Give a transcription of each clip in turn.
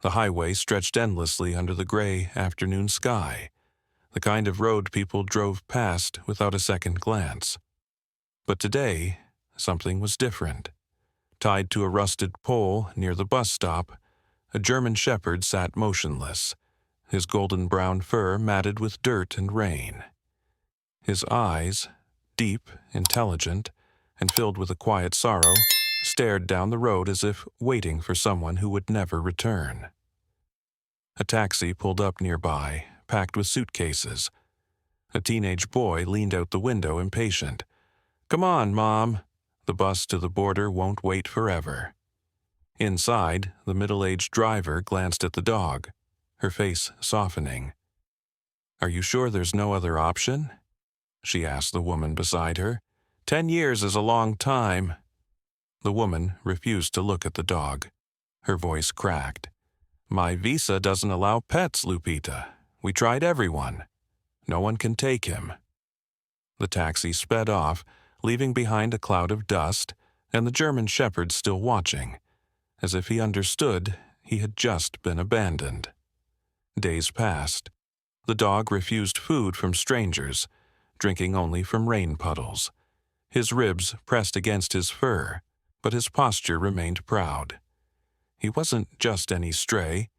The highway stretched endlessly under the gray afternoon sky, the kind of road people drove past without a second glance. But today, something was different. Tied to a rusted pole near the bus stop, a German shepherd sat motionless, his golden-brown fur matted with dirt and rain. His eyes, deep, intelligent, and filled with a quiet sorrow, stared down the road as if waiting for someone who would never return. A taxi pulled up nearby, packed with suitcases. A teenage boy leaned out the window impatient. "Come on, Mom. The bus to the border won't wait forever." Inside, the middle-aged driver glanced at the dog, her face softening. "Are you sure there's no other option?" she asked the woman beside her. 10 years is a long time." The woman refused to look at the dog. Her voice cracked. "My visa doesn't allow pets, Lupita. We tried everyone. No one can take him." The taxi sped off, leaving behind a cloud of dust, and the German shepherd still watching, as if he understood he had just been abandoned. Days passed. The dog refused food from strangers, drinking only from rain puddles. His ribs pressed against his fur, but his posture remained proud. He wasn't just any stray.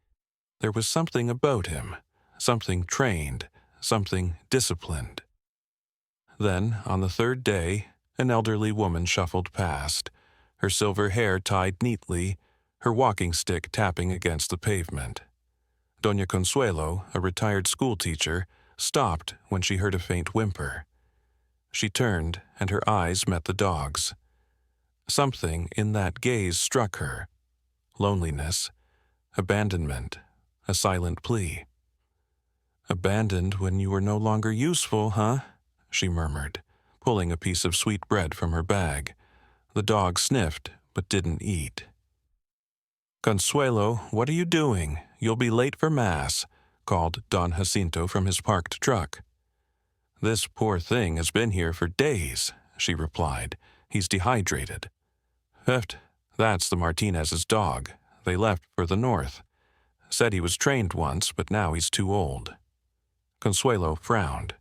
There was something about him, something trained, something disciplined. Then, on the third day, an elderly woman shuffled past, her silver hair tied neatly, her walking stick tapping against the pavement. Doña Consuelo, a retired schoolteacher, stopped when she heard a faint whimper. She turned, and her eyes met the dog's. Something in that gaze struck her. Loneliness, abandonment, a silent plea. "Abandoned when you were no longer useful, huh?" she murmured, pulling a piece of sweet bread from her bag. The dog sniffed, but didn't eat. "Consuelo, what are you doing? You'll be late for Mass," called Don Jacinto from his parked truck. "This poor thing has been here for days," she replied. "He's dehydrated." That's the Martinez's dog. They left for the north. Said he was trained once, but now he's too old." Consuelo frowned.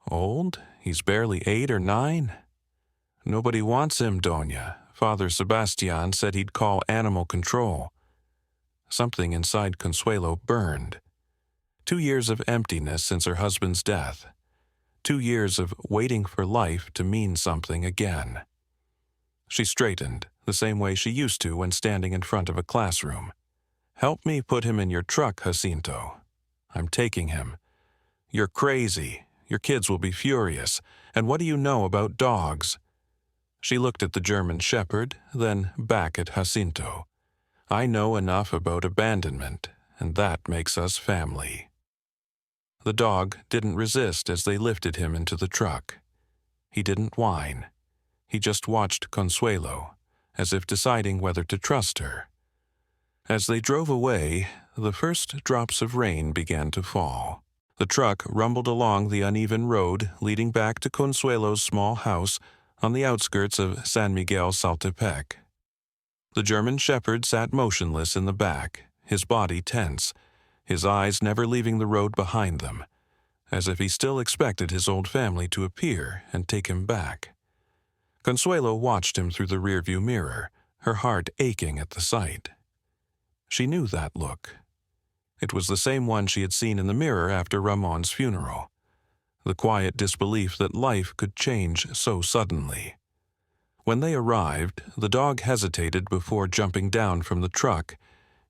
"Old? He's barely 8 or 9? Nobody wants him, Doña. Father Sebastian said he'd call animal control." Something inside Consuelo burned. 2 years of emptiness since her husband's death. 2 years of waiting for life to mean something again. She straightened, the same way she used to when standing in front of a classroom. "Help me put him in your truck, Jacinto. I'm taking him. You're crazy. Your kids will be furious. And what do you know about dogs?" She looked at the German shepherd, then back at Jacinto. "I know enough about abandonment, and that makes us family." The dog didn't resist as they lifted him into the truck. He didn't whine. He just watched Consuelo, as if deciding whether to trust her. As they drove away, the first drops of rain began to fall. The truck rumbled along the uneven road leading back to Consuelo's small house on the outskirts of San Miguel Saltepec. The German shepherd sat motionless in the back, his body tense, his eyes never leaving the road behind them, as if he still expected his old family to appear and take him back. Consuelo watched him through the rearview mirror, her heart aching at the sight. She knew that look. It was the same one she had seen in the mirror after Ramon's funeral. The quiet disbelief that life could change so suddenly. When they arrived, the dog hesitated before jumping down from the truck,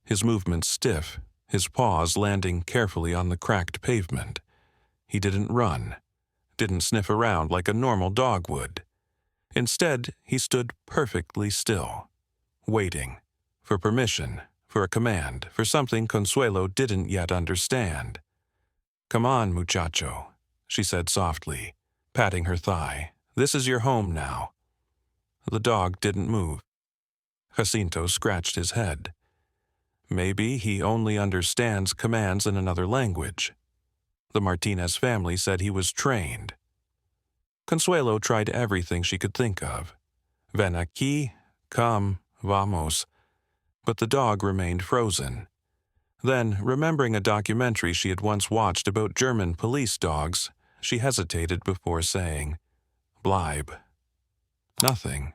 his movements stiff, his paws landing carefully on the cracked pavement. He didn't run, didn't sniff around like a normal dog would. Instead, he stood perfectly still, waiting, for permission, for a command, for something Consuelo didn't yet understand. "Come on, muchacho," she said softly, patting her thigh. "This is your home now." The dog didn't move. Jacinto scratched his head. Maybe he only understands commands in another language. The Martinez family said he was trained. Consuelo tried everything she could think of. "Ven aquí, come, vamos." But the dog remained frozen. Then, remembering a documentary she had once watched about German police dogs, she hesitated before saying, "Bleib." Nothing.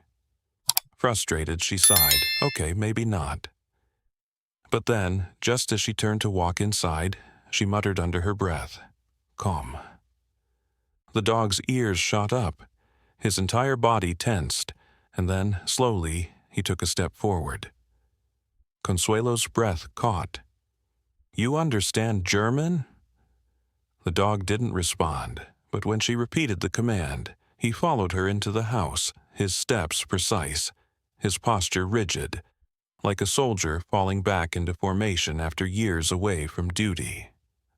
Frustrated, she sighed. Okay, maybe not. But then, just as she turned to walk inside, she muttered under her breath, "Calm." The dog's ears shot up. His entire body tensed, and then, slowly, he took a step forward. Consuelo's breath caught. "You understand German?" The dog didn't respond, but when she repeated the command, he followed her into the house, his steps precise, his posture rigid, like a soldier falling back into formation after years away from duty.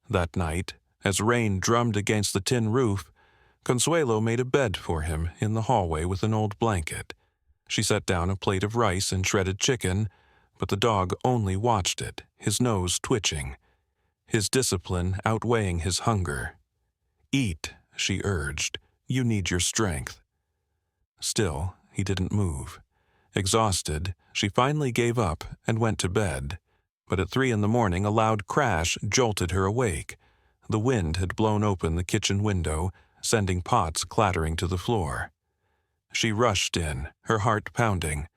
That night, as rain drummed against the tin roof, Consuelo made a bed for him in the hallway with an old blanket. She set down a plate of rice and shredded chicken, but the dog only watched it, his nose twitching, his discipline outweighing his hunger. "Eat," she urged. "You need your strength." Still, he didn't move. Exhausted, she finally gave up and went to bed. But at 3 a.m, a loud crash jolted her awake. The wind had blown open the kitchen window, sending pots clattering to the floor. She rushed in, her heart pounding,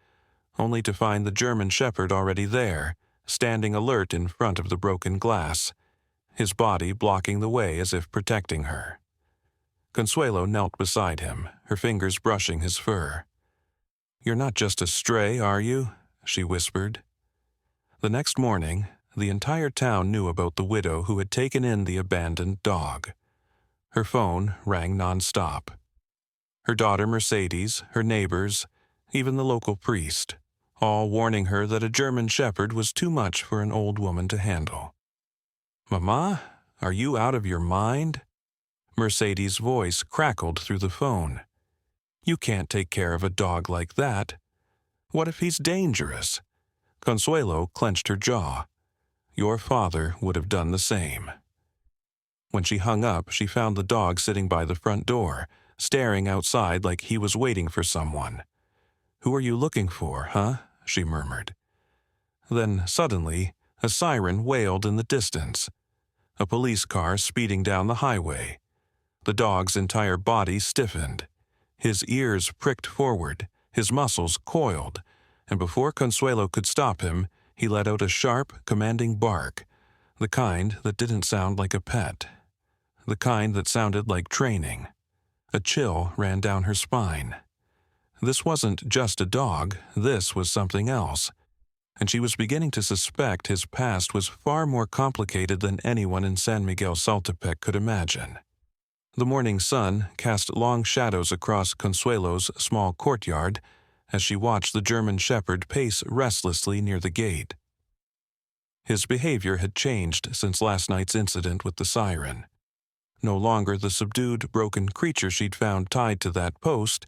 only to find the German shepherd already there, standing alert in front of the broken glass, his body blocking the way as if protecting her. Consuelo knelt beside him, her fingers brushing his fur. "You're not just a stray, are you?" she whispered. The next morning, the entire town knew about the widow who had taken in the abandoned dog. Her phone rang nonstop. Her daughter Mercedes, her neighbors, even the local priest, all warning her that a German shepherd was too much for an old woman to handle. "Mama, are you out of your mind?" Mercedes' voice crackled through the phone. "You can't take care of a dog like that. What if he's dangerous?" Consuelo clenched her jaw. Your father would have done the same. When she hung up, she found the dog sitting by the front door, staring outside like he was waiting for someone. "Who are you looking for, huh?" she murmured. Then, suddenly, a siren wailed in the distance. A police car speeding down the highway. The dog's entire body stiffened. His ears pricked forward, his muscles coiled, and before Consuelo could stop him, he let out a sharp, commanding bark, the kind that didn't sound like a pet, the kind that sounded like training. A chill ran down her spine. This wasn't just a dog, this was something else, and she was beginning to suspect his past was far more complicated than anyone in San Miguel Saltepec could imagine. The morning sun cast long shadows across Consuelo's small courtyard as she watched the German shepherd pace restlessly near the gate. His behavior had changed since last night's incident with the siren. No longer the subdued, broken creature she'd found tied to that post,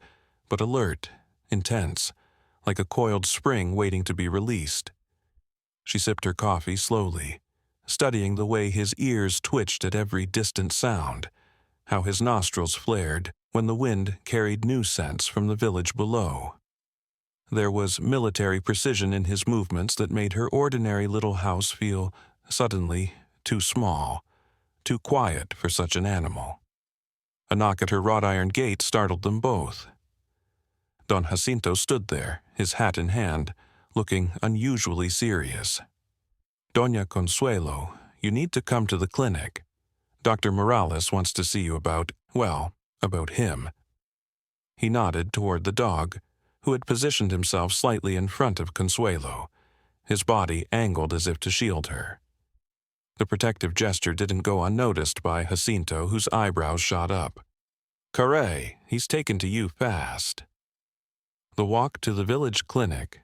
but alert, intense, like a coiled spring waiting to be released. She sipped her coffee slowly, studying the way his ears twitched at every distant sound, how his nostrils flared when the wind carried new scents from the village below. There was military precision in his movements that made her ordinary little house feel, suddenly, too small, too quiet for such an animal. A knock at her wrought iron gate startled them both. Don Jacinto stood there, his hat in hand, looking unusually serious. "Doña Consuelo, you need to come to the clinic. Dr. Morales wants to see you about him." He nodded toward the dog, who had positioned himself slightly in front of Consuelo, his body angled as if to shield her. The protective gesture didn't go unnoticed by Jacinto, whose eyebrows shot up. "Caray, he's taken to you fast." The walk to the village clinic,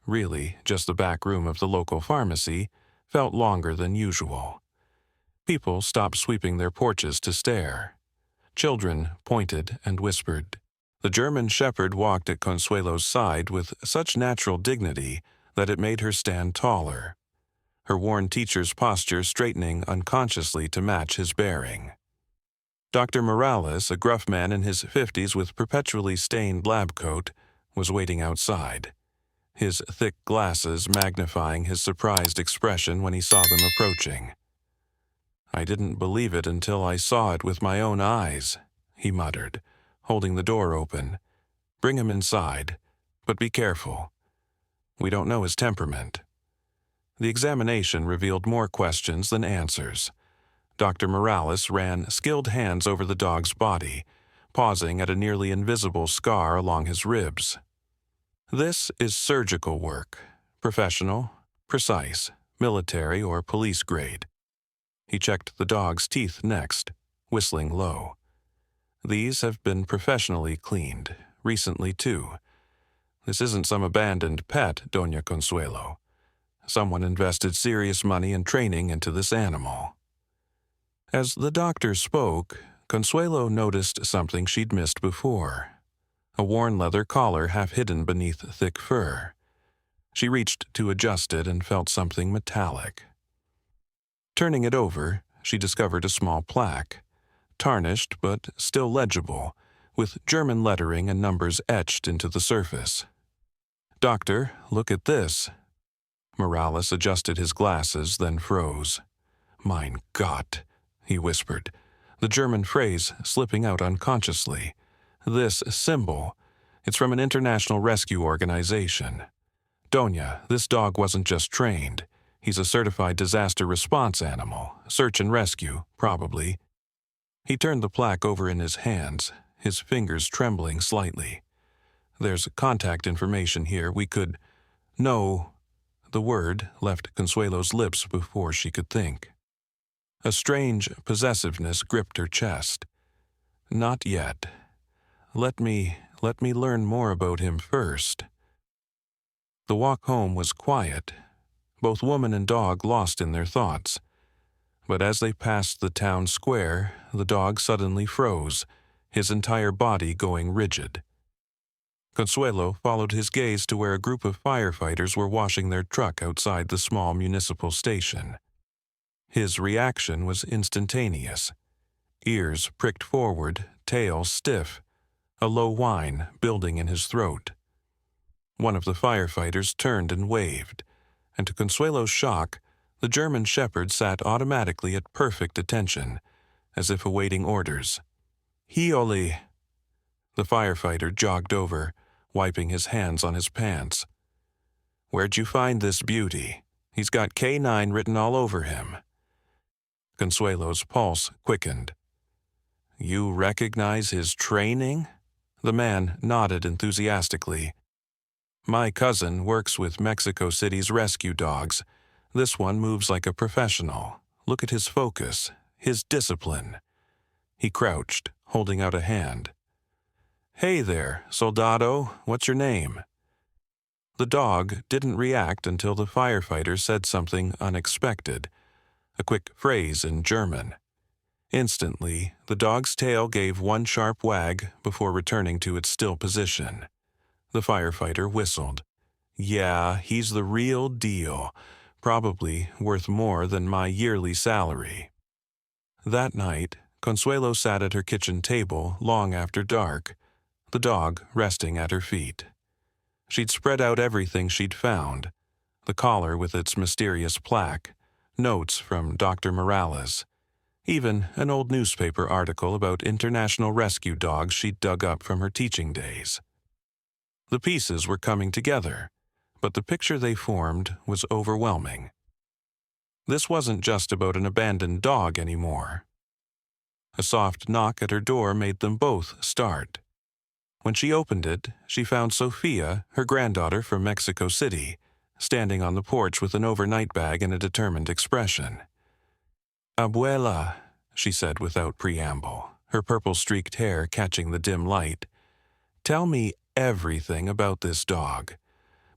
really just the back room of the local pharmacy, felt longer than usual. People stopped sweeping their porches to stare. Children pointed and whispered. The German shepherd walked at Consuelo's side with such natural dignity that it made her stand taller, her worn teacher's posture straightening unconsciously to match his bearing. Dr. Morales, a gruff man in his 50s with perpetually stained lab coat, was waiting outside. his thick glasses magnifying his surprised expression when he saw them approaching. "I didn't believe it until I saw it with my own eyes," he muttered, holding the door open. "Bring him inside, but be careful. We don't know his temperament." The examination revealed more questions than answers. Dr. Morales ran skilled hands over the dog's body, pausing at a nearly invisible scar along his ribs. "This is surgical work, professional, precise, military or police grade." He checked the dog's teeth next, whistling low. "These have been professionally cleaned, recently too. This isn't some abandoned pet, Doña Consuelo. Someone invested serious money and training into this animal." As the doctor spoke, Consuelo noticed something she'd missed before. A worn leather collar half hidden beneath thick fur. She reached to adjust it and felt something metallic. Turning it over, she discovered a small plaque, tarnished but still legible, with German lettering and numbers etched into the surface. "Doctor, look at this." Morales adjusted his glasses, then froze. "Mein Gott," he whispered, the German phrase slipping out unconsciously. "This symbol, it's from an international rescue organization. Doña, this dog wasn't just trained. He's a certified disaster response animal, search and rescue, probably." He turned the plaque over in his hands, his fingers trembling slightly. "There's contact information here. We could—" "No." The word left Consuelo's lips before she could think. A strange possessiveness gripped her chest. "Not yet. Let me learn more about him first." The walk home was quiet, both woman and dog lost in their thoughts. But as they passed the town square, the dog suddenly froze, his entire body going rigid. Consuelo followed his gaze to where a group of firefighters were washing their truck outside the small municipal station. His reaction was instantaneous. Ears pricked forward, tail stiff, a low whine building in his throat. One of the firefighters turned and waved, and to Consuelo's shock, the German shepherd sat automatically at perfect attention, as if awaiting orders. "Hioli!" The firefighter jogged over, wiping his hands on his pants. "Where'd you find this beauty? He's got K9 written all over him." Consuelo's pulse quickened. "You recognize his training?" The man nodded enthusiastically. "My cousin works with Mexico City's rescue dogs. This one moves like a professional. Look at his focus, his discipline." He crouched, holding out a hand. "Hey there, soldado, what's your name?" The dog didn't react until the firefighter said something unexpected, a quick phrase in German. Instantly, the dog's tail gave one sharp wag before returning to its still position. The firefighter whistled. "Yeah, he's the real deal, probably worth more than my yearly salary." That night, Consuelo sat at her kitchen table long after dark, the dog resting at her feet. She'd spread out everything she'd found, the collar with its mysterious plaque, notes from Dr. Morales, even an old newspaper article about international rescue dogs she'd dug up from her teaching days. The pieces were coming together, but the picture they formed was overwhelming. This wasn't just about an abandoned dog anymore. A soft knock at her door made them both start. When she opened it, she found Sophia, her granddaughter from Mexico City, standing on the porch with an overnight bag and a determined expression. "Abuela," she said without preamble, her purple-streaked hair catching the dim light, "tell me everything about this dog,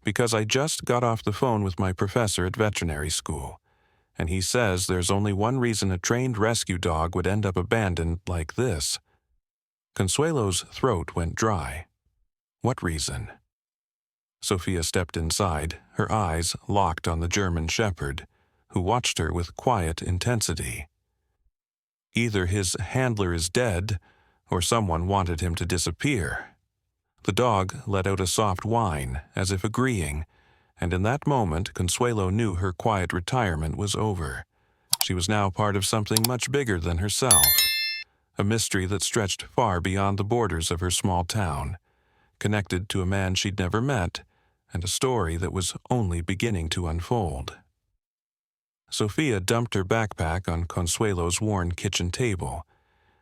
because I just got off the phone with my professor at veterinary school, and he says there's only one reason a trained rescue dog would end up abandoned like this." Consuelo's throat went dry. "What reason?" Sophia stepped inside, her eyes locked on the German shepherd, who watched her with quiet intensity. "Either his handler is dead, or someone wanted him to disappear." The dog let out a soft whine, as if agreeing, and in that moment Consuelo knew her quiet retirement was over. She was now part of something much bigger than herself, a mystery that stretched far beyond the borders of her small town, connected to a man she'd never met, and a story that was only beginning to unfold. Sophia dumped her backpack on Consuelo's worn kitchen table,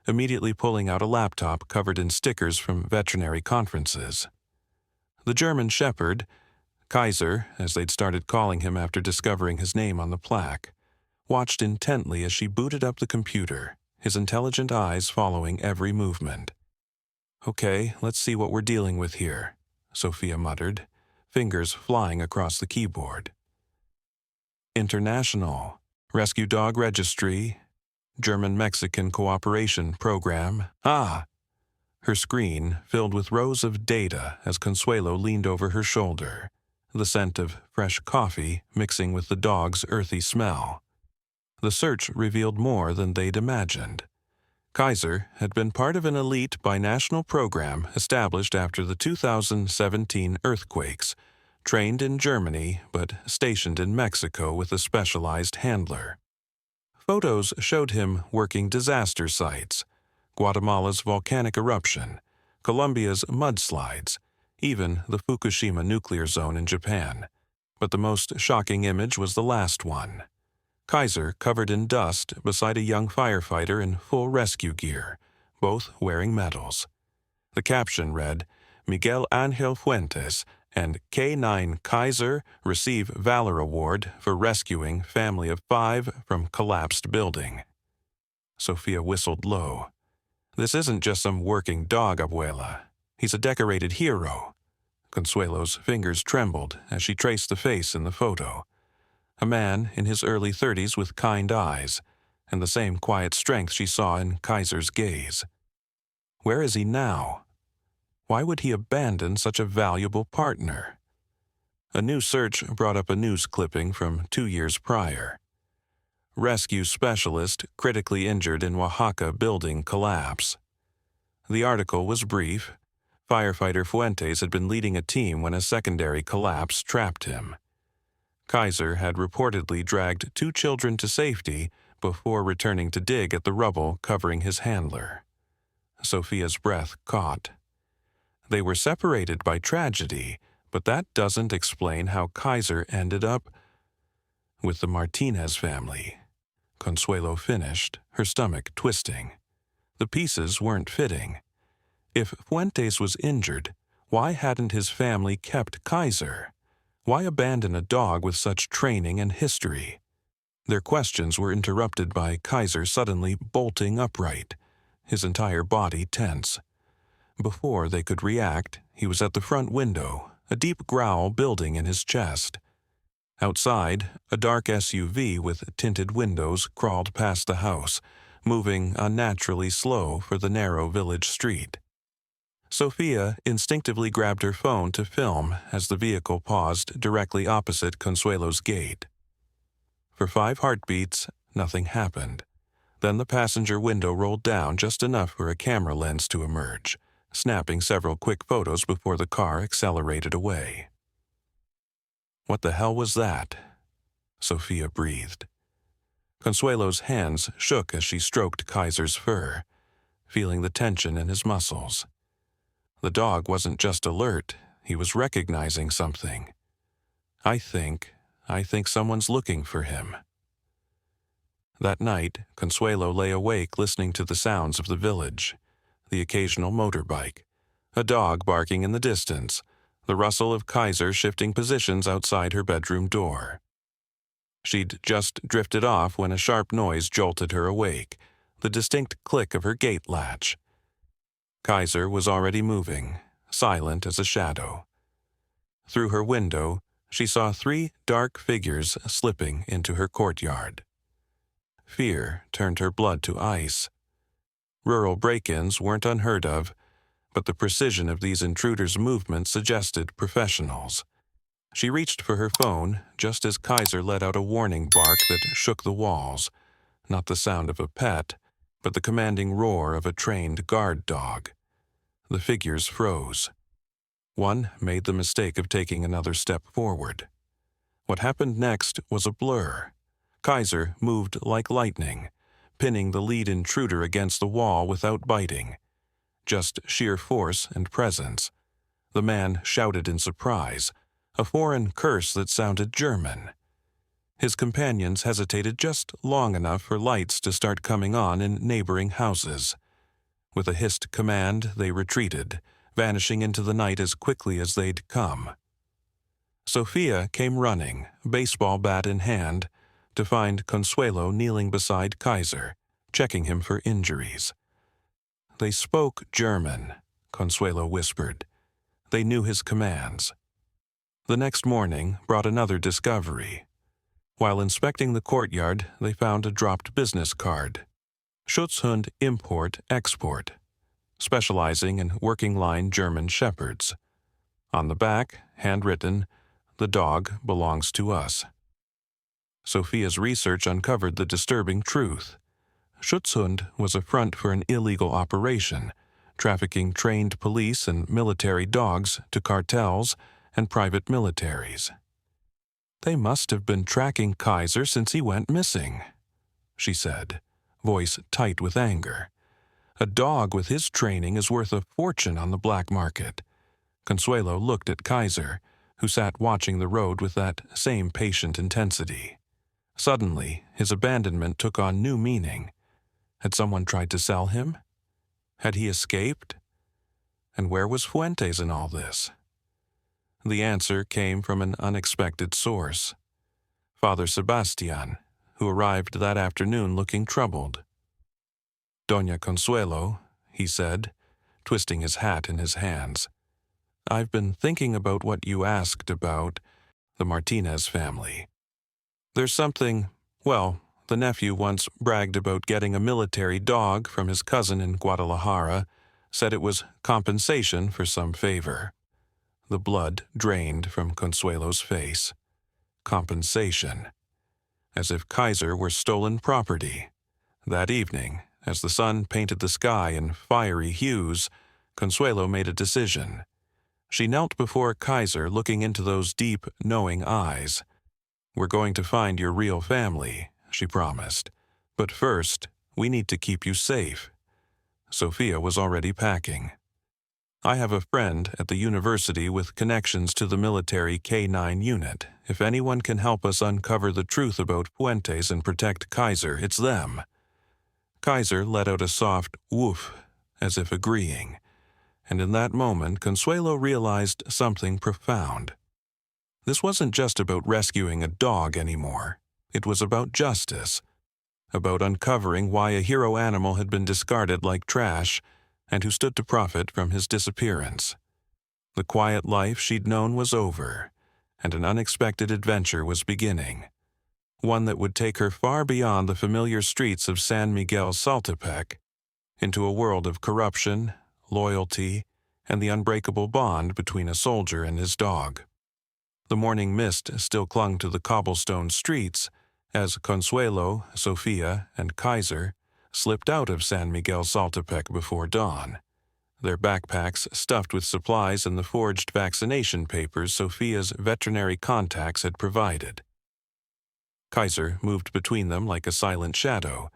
immediately pulling out a laptop covered in stickers from veterinary conferences. The German shepherd, Kaiser, as they'd started calling him after discovering his name on the plaque, watched intently as she booted up the computer, his intelligent eyes following every movement. "Okay, let's see what we're dealing with here," Sophia muttered, fingers flying across the keyboard. International, Rescue Dog Registry, German-Mexican Cooperation Program. Ah! Her screen filled with rows of data as Consuelo leaned over her shoulder, the scent of fresh coffee mixing with the dog's earthy smell. The search revealed more than they'd imagined. Kaiser had been part of an elite binational program established after the 2017 earthquakes, trained in Germany but stationed in Mexico with a specialized handler. Photos showed him working disaster sites, Guatemala's volcanic eruption, Colombia's mudslides, even the Fukushima nuclear zone in Japan. But the most shocking image was the last one. Kaiser covered in dust beside a young firefighter in full rescue gear, both wearing medals. The caption read, "Miguel Angel Fuentes and K9 Kaiser receive Valor Award for rescuing family of 5 from collapsed building." Sophia whistled low. "This isn't just some working dog, abuela. He's a decorated hero." Consuelo's fingers trembled as she traced the face in the photo. A man in his early 30s with kind eyes, and the same quiet strength she saw in Kaiser's gaze. Where is he now? Why would he abandon such a valuable partner? A new search brought up a news clipping from 2 years prior. Rescue specialist critically injured in Oaxaca building collapse. The article was brief. Firefighter Fuentes had been leading a team when a secondary collapse trapped him. Kaiser had reportedly dragged 2 children to safety before returning to dig at the rubble covering his handler. Sophia's breath caught. They were separated by tragedy, but that doesn't explain how Kaiser ended up with the Martinez family. Consuelo finished, her stomach twisting. The pieces weren't fitting. If Fuentes was injured, why hadn't his family kept Kaiser? Why abandon a dog with such training and history? Their questions were interrupted by Kaiser suddenly bolting upright, his entire body tense. Before they could react, he was at the front window, a deep growl building in his chest. Outside, a dark SUV with tinted windows crawled past the house, moving unnaturally slow for the narrow village street. Sophia instinctively grabbed her phone to film as the vehicle paused directly opposite Consuelo's gate. For 5 heartbeats, nothing happened. Then the passenger window rolled down just enough for a camera lens to emerge, snapping several quick photos before the car accelerated away. "What the hell was that?" Sophia breathed. Consuelo's hands shook as she stroked Kaiser's fur, feeling the tension in his muscles. The dog wasn't just alert, he was recognizing something. I think someone's looking for him." That night, Consuelo lay awake listening to the sounds of the village, the occasional motorbike, a dog barking in the distance, the rustle of Kaiser shifting positions outside her bedroom door. She'd just drifted off when a sharp noise jolted her awake, the distinct click of her gate latch. Kaiser was already moving, silent as a shadow. Through her window, she saw 3 dark figures slipping into her courtyard. Fear turned her blood to ice. Rural break-ins weren't unheard of, but the precision of these intruders' movements suggested professionals. She reached for her phone just as Kaiser let out a warning bark that shook the walls, not the sound of a pet, but the commanding roar of a trained guard dog. The figures froze. One made the mistake of taking another step forward. What happened next was a blur. Kaiser moved like lightning, pinning the lead intruder against the wall without biting. Just sheer force and presence. The man shouted in surprise, a foreign curse that sounded German. His companions hesitated just long enough for lights to start coming on in neighboring houses. With a hissed command, they retreated, vanishing into the night as quickly as they'd come. Sophia came running, baseball bat in hand, to find Consuelo kneeling beside Kaiser, checking him for injuries. They spoke German, Consuelo whispered. They knew his commands. The next morning brought another discovery. While inspecting the courtyard, they found a dropped business card. Schutzhund Import-Export, specializing in working-line German shepherds. On the back, handwritten, "The dog belongs to us." Sophia's research uncovered the disturbing truth. Schutzhund was a front for an illegal operation, trafficking trained police and military dogs to cartels and private militaries. "They must have been tracking Kaiser since he went missing," she said, voice tight with anger. "A dog with his training is worth a fortune on the black market." Consuelo looked at Kaiser, who sat watching the road with that same patient intensity. Suddenly, his abandonment took on new meaning. Had someone tried to sell him? Had he escaped? And where was Fuentes in all this? The answer came from an unexpected source. Father Sebastian, who arrived that afternoon looking troubled. "Doña Consuelo," he said, twisting his hat in his hands, "I've been thinking about what you asked about the Martinez family. There's something, well, the nephew once bragged about getting a military dog from his cousin in Guadalajara, said it was compensation for some favor." The blood drained from Consuelo's face. Compensation. As if Kaiser were stolen property. That evening, as the sun painted the sky in fiery hues, Consuelo made a decision. She knelt before Kaiser, looking into those deep, knowing eyes. "We're going to find your real family," she promised. "But first, we need to keep you safe." Sophia was already packing. "I have a friend at the university with connections to the military K-9 unit. If anyone can help us uncover the truth about Fuentes and protect Kaiser, it's them." Kaiser let out a soft woof, as if agreeing. And in that moment, Consuelo realized something profound. This wasn't just about rescuing a dog anymore. It was about justice. About uncovering why a hero animal had been discarded like trash, and who stood to profit from his disappearance. The quiet life she'd known was over, and an unexpected adventure was beginning. One that would take her far beyond the familiar streets of San Miguel Saltepec, into a world of corruption, loyalty, and the unbreakable bond between a soldier and his dog. The morning mist still clung to the cobblestone streets as Consuelo, Sophia, and Kaiser slipped out of San Miguel Saltepec before dawn, their backpacks stuffed with supplies and the forged vaccination papers Sophia's veterinary contacts had provided. Kaiser moved between them like a silent shadow,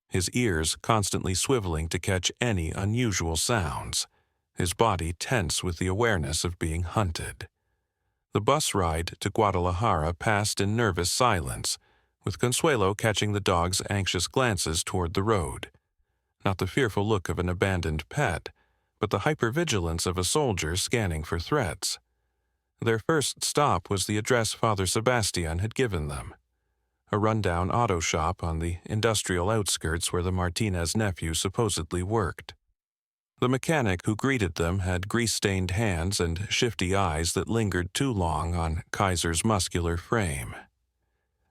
his ears constantly swiveling to catch any unusual sounds, his body tense with the awareness of being hunted. The bus ride to Guadalajara passed in nervous silence, with Consuelo catching the dog's anxious glances toward the road. Not the fearful look of an abandoned pet, but the hypervigilance of a soldier scanning for threats. Their first stop was the address Father Sebastian had given them, a rundown auto shop on the industrial outskirts where the Martinez nephew supposedly worked. The mechanic who greeted them had grease-stained hands and shifty eyes that lingered too long on Kaiser's muscular frame.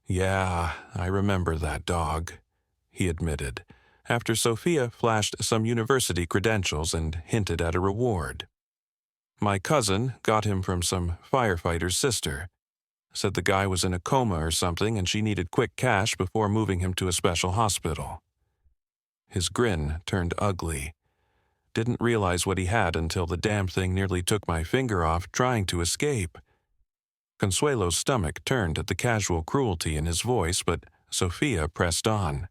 "Yeah, I remember that dog," he admitted, after Sophia flashed some university credentials and hinted at a reward. "My cousin got him from some firefighter's sister. Said the guy was in a coma or something and she needed quick cash before moving him to a special hospital." His grin turned ugly. Didn't realize what he had until the damn thing nearly took my finger off trying to escape." Consuelo's stomach turned at the casual cruelty in his voice, but Sophia pressed on.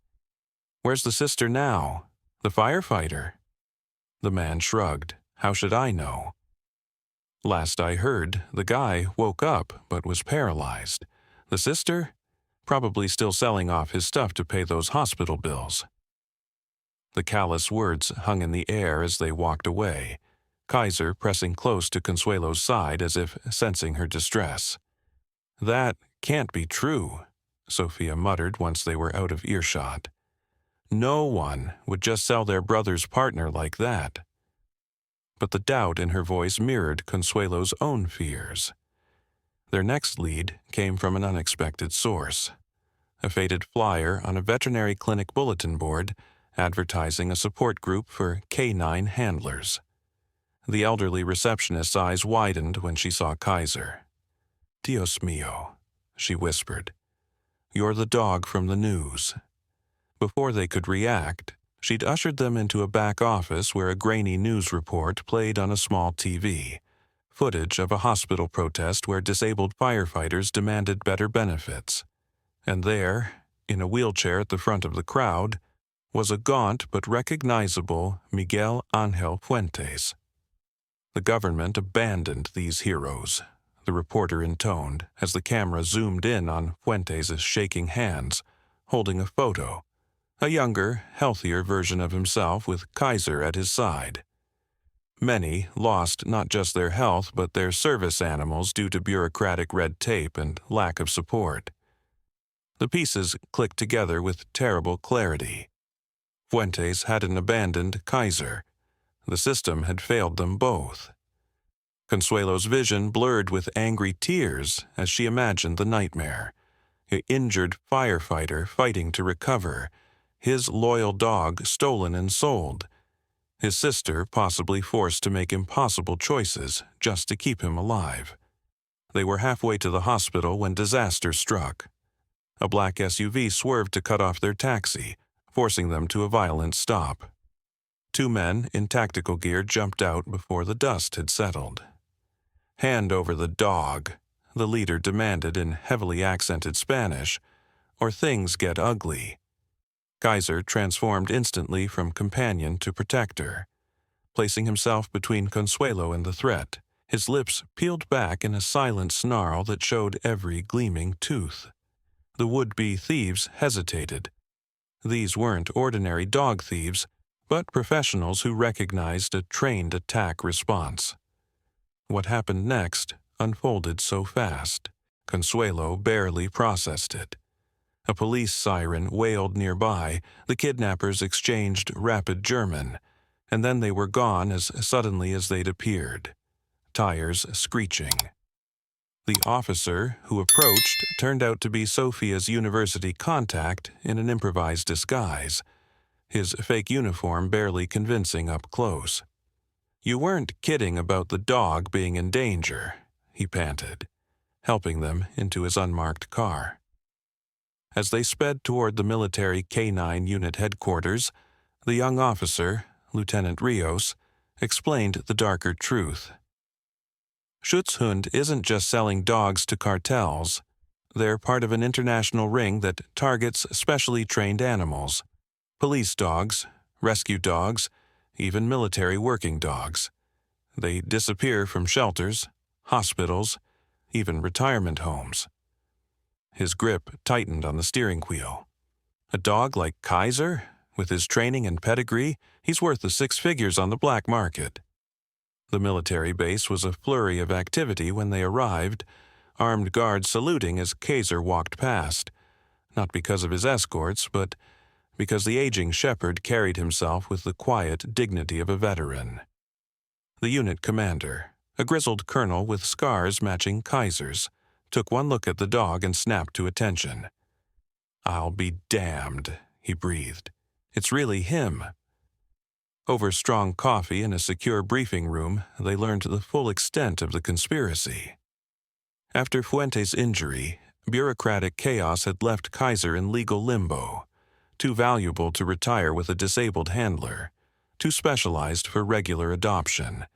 "Where's the sister now? The firefighter?" The man shrugged. "How should I know?" "Last I heard, the guy woke up but was paralyzed. The sister? Probably still selling off his stuff to pay those hospital bills." The callous words hung in the air as they walked away, Kaiser pressing close to Consuelo's side as if sensing her distress. "That can't be true," Sophia muttered once they were out of earshot. "No one would just sell their brother's partner like that." But the doubt in her voice mirrored Consuelo's own fears. Their next lead came from an unexpected source. A faded flyer on a veterinary clinic bulletin board advertising a support group for canine handlers. The elderly receptionist's eyes widened when she saw Kaiser. "Dios mío," she whispered. "You're the dog from the news." Before they could react, she'd ushered them into a back office where a grainy news report played on a small TV, footage of a hospital protest where disabled firefighters demanded better benefits. And there, in a wheelchair at the front of the crowd, was a gaunt but recognizable Miguel Angel Fuentes. "The government abandoned these heroes," the reporter intoned as the camera zoomed in on Fuentes' shaking hands, holding a photo. A younger, healthier version of himself with Kaiser at his side. Many lost not just their health but their service animals due to bureaucratic red tape and lack of support. The pieces clicked together with terrible clarity. Fuentes hadn't abandoned Kaiser. The system had failed them both. Consuelo's vision blurred with angry tears as she imagined the nightmare. An injured firefighter fighting to recover, his loyal dog stolen and sold, his sister possibly forced to make impossible choices just to keep him alive. They were halfway to the hospital when disaster struck. A black SUV swerved to cut off their taxi, forcing them to a violent stop. Two men in tactical gear jumped out before the dust had settled. "Hand over the dog," the leader demanded in heavily accented Spanish, "or things get ugly." Kaiser transformed instantly from companion to protector, placing himself between Consuelo and the threat, his lips peeled back in a silent snarl that showed every gleaming tooth. The would-be thieves hesitated. These weren't ordinary dog thieves, but professionals who recognized a trained attack response. What happened next unfolded so fast, Consuelo barely processed it. A police siren wailed nearby, the kidnappers exchanged rapid German, and then they were gone as suddenly as they'd appeared, tires screeching. The officer who approached turned out to be Sophia's university contact in an improvised disguise, his fake uniform barely convincing up close. "You weren't kidding about the dog being in danger," he panted, helping them into his unmarked car. As they sped toward the military K-9 unit headquarters, the young officer, Lieutenant Rios, explained the darker truth. Schutzhund isn't just selling dogs to cartels. They're part of an international ring that targets specially trained animals. Police dogs, rescue dogs, even military working dogs. They disappear from shelters, hospitals, even retirement homes. His grip tightened on the steering wheel. A dog like Kaiser, with his training and pedigree, he's worth the six figures on the black market. The military base was a flurry of activity when they arrived, armed guards saluting as Kaiser walked past, not because of his escorts, but because the aging shepherd carried himself with the quiet dignity of a veteran. The unit commander, a grizzled colonel with scars matching Kaiser's, took one look at the dog and snapped to attention. "I'll be damned," he breathed. "It's really him." Over strong coffee in a secure briefing room, they learned the full extent of the conspiracy. After Fuentes' injury, bureaucratic chaos had left Kaiser in legal limbo, too valuable to retire with a disabled handler, too specialized for regular adoption.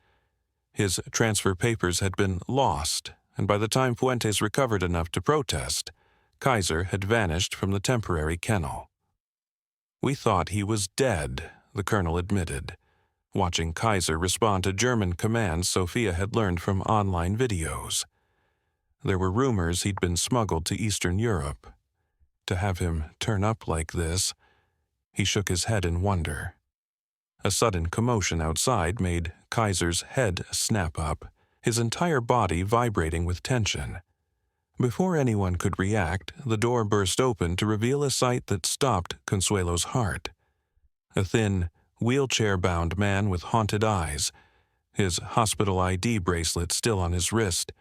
His transfer papers had been lost, and by the time Fuentes recovered enough to protest, Kaiser had vanished from the temporary kennel. "We thought he was dead," the colonel admitted, watching Kaiser respond to German commands Sophia had learned from online videos. There were rumors he'd been smuggled to Eastern Europe. To have him turn up like this, he shook his head in wonder. A sudden commotion outside made Kaiser's head snap up, his entire body vibrating with tension. Before anyone could react, the door burst open to reveal a sight that stopped Consuelo's heart. A thin, wheelchair-bound man with haunted eyes, his hospital ID bracelet still on his wrist,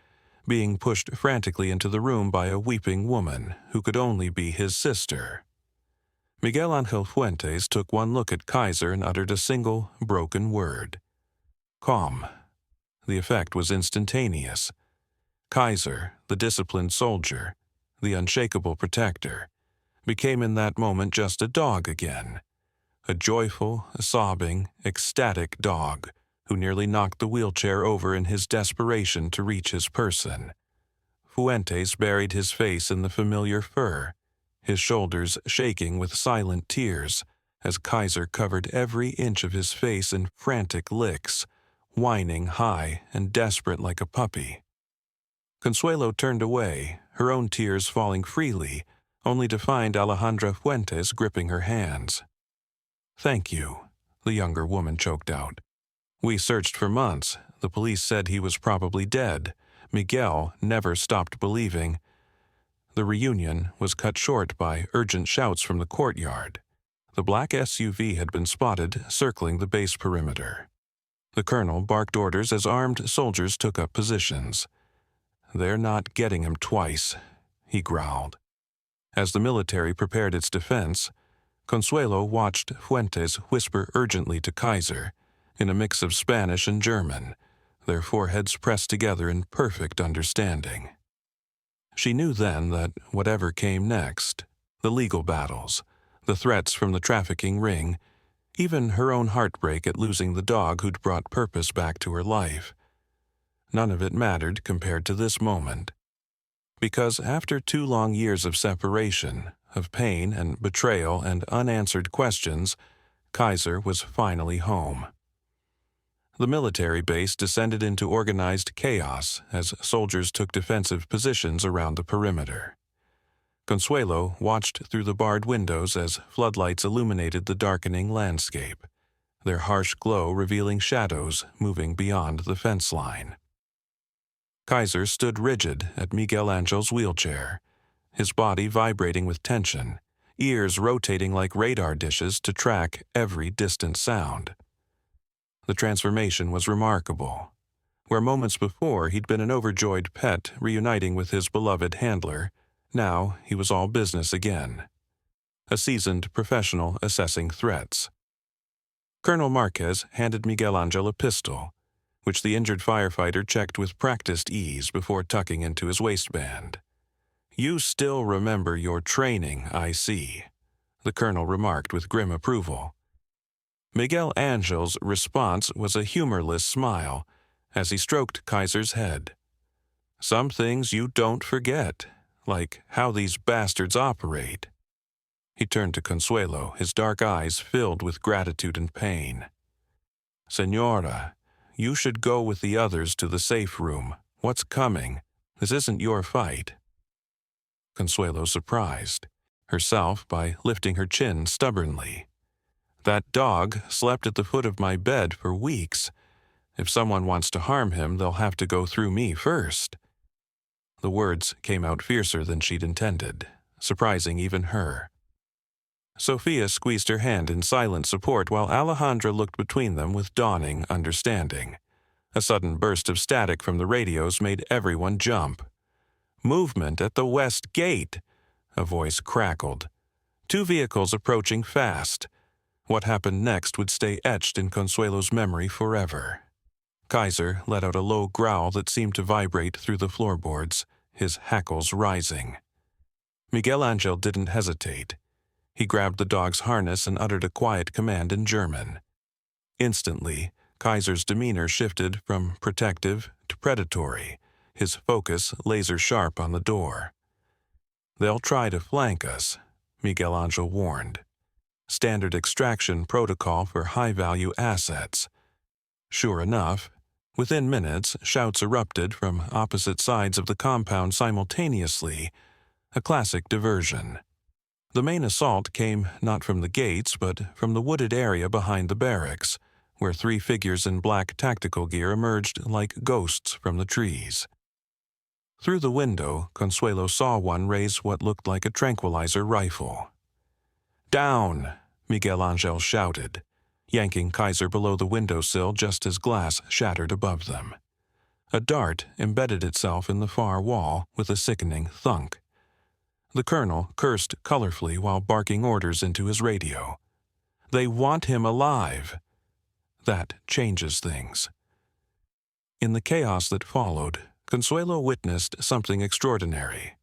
being pushed frantically into the room by a weeping woman who could only be his sister. Miguel Angel Fuentes took one look at Kaiser and uttered a single, broken word. "Calm." The effect was instantaneous. Kaiser, the disciplined soldier, the unshakable protector, became in that moment just a dog again. A joyful, sobbing, ecstatic dog who nearly knocked the wheelchair over in his desperation to reach his person. Fuentes buried his face in the familiar fur, his shoulders shaking with silent tears as Kaiser covered every inch of his face in frantic licks, whining high and desperate like a puppy. Consuelo turned away, her own tears falling freely, only to find Alejandra Fuentes gripping her hands. "Thank you," the younger woman choked out. "We searched for months. The police said he was probably dead. Miguel never stopped believing." The reunion was cut short by urgent shouts from the courtyard. The black SUV had been spotted circling the base perimeter. The colonel barked orders as armed soldiers took up positions. "They're not getting him twice," he growled. As the military prepared its defense, Consuelo watched Fuentes whisper urgently to Kaiser, in a mix of Spanish and German, their foreheads pressed together in perfect understanding. She knew then that whatever came next, the legal battles, the threats from the trafficking ring, even her own heartbreak at losing the dog who'd brought purpose back to her life, none of it mattered compared to this moment. Because after 2 long years of separation, of pain and betrayal and unanswered questions, Kaiser was finally home. The military base descended into organized chaos as soldiers took defensive positions around the perimeter. Consuelo watched through the barred windows as floodlights illuminated the darkening landscape, their harsh glow revealing shadows moving beyond the fence line. Kaiser stood rigid at Miguel Angel's wheelchair, his body vibrating with tension, ears rotating like radar dishes to track every distant sound. The transformation was remarkable. Where moments before he'd been an overjoyed pet reuniting with his beloved handler, now he was all business again. A seasoned professional assessing threats. Colonel Marquez handed Miguel Angel a pistol, which the injured firefighter checked with practiced ease before tucking into his waistband. "You still remember your training, I see," the colonel remarked with grim approval. Miguel Angel's response was a humorless smile as he stroked Kaiser's head. "Some things you don't forget, like how these bastards operate." He turned to Consuelo, his dark eyes filled with gratitude and pain. "Señora, you should go with the others to the safe room. What's coming? This isn't your fight." Consuelo surprised herself by lifting her chin stubbornly. "That dog slept at the foot of my bed for weeks. If someone wants to harm him, they'll have to go through me first." The words came out fiercer than she'd intended, surprising even her. Sophia squeezed her hand in silent support while Alejandra looked between them with dawning understanding. A sudden burst of static from the radios made everyone jump. "Movement at the west gate!" a voice crackled. 2 vehicles approaching fast. What happened next would stay etched in Consuelo's memory forever. Kaiser let out a low growl that seemed to vibrate through the floorboards, his hackles rising. Miguel Angel didn't hesitate. He grabbed the dog's harness and uttered a quiet command in German. Instantly, Kaiser's demeanor shifted from protective to predatory, his focus laser-sharp on the door. "They'll try to flank us," Miguel Angel warned. "Standard extraction protocol for high-value assets." Sure enough, within minutes, shouts erupted from opposite sides of the compound simultaneously, a classic diversion. The main assault came not from the gates, but from the wooded area behind the barracks, where 3 figures in black tactical gear emerged like ghosts from the trees. Through the window, Consuelo saw one raise what looked like a tranquilizer rifle. "Down!" Miguel Angel shouted, yanking Kaiser below the windowsill just as glass shattered above them. A dart embedded itself in the far wall with a sickening thunk. The colonel cursed colorfully while barking orders into his radio. "They want him alive." That changes things. In the chaos that followed, Consuelo witnessed something extraordinary.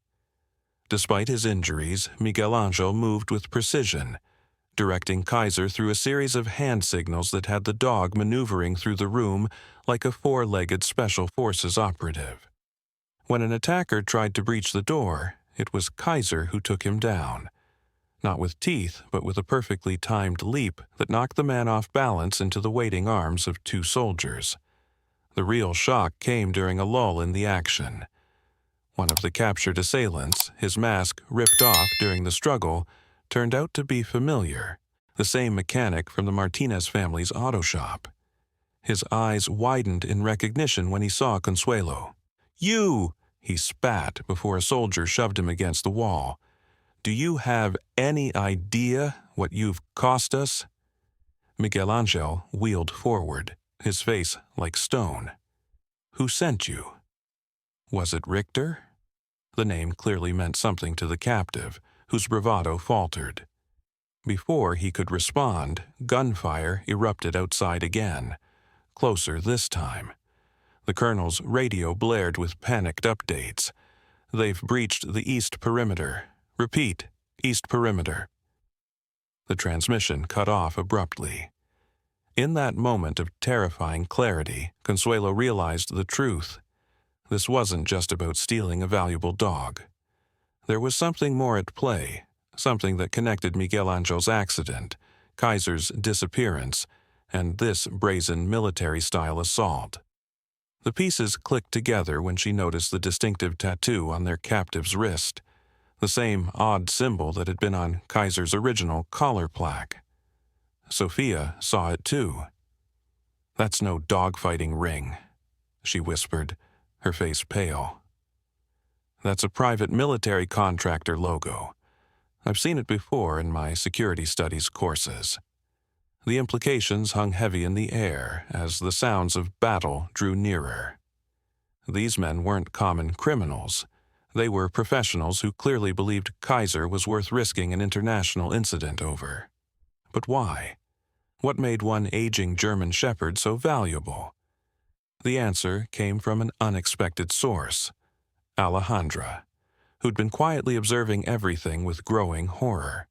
Despite his injuries, Miguel Angel moved with precision, directing Kaiser through a series of hand signals that had the dog maneuvering through the room like a 4-legged special forces operative. When an attacker tried to breach the door, it was Kaiser who took him down. Not with teeth, but with a perfectly timed leap that knocked the man off balance into the waiting arms of 2 soldiers. The real shock came during a lull in the action. One of the captured assailants, his mask ripped off during the struggle, turned out to be familiar, the same mechanic from the Martinez family's auto shop. His eyes widened in recognition when he saw Consuelo. "You!" he spat before a soldier shoved him against the wall. "Do you have any idea what you've cost us?" Miguel Angel wheeled forward, his face like stone. "Who sent you?" Was it Richter? The name clearly meant something to the captive, whose bravado faltered. Before he could respond, gunfire erupted outside again, closer this time. The colonel's radio blared with panicked updates. "They've breached the east perimeter. Repeat, east perimeter." The transmission cut off abruptly. In that moment of terrifying clarity, Consuelo realized the truth. This wasn't just about stealing a valuable dog. There was something more at play, something that connected Miguel Angel's accident, Kaiser's disappearance, and this brazen military-style assault. The pieces clicked together when she noticed the distinctive tattoo on their captive's wrist, the same odd symbol that had been on Kaiser's original collar plaque. Sophia saw it too. "That's no dogfighting ring," she whispered, her face pale. "That's a private military contractor logo. I've seen it before in my security studies courses." The implications hung heavy in the air as the sounds of battle drew nearer. These men weren't common criminals. They were professionals who clearly believed Kaiser was worth risking an international incident over. But why? What made one aging German shepherd so valuable? The answer came from an unexpected source, Alejandra, who'd been quietly observing everything with growing horror.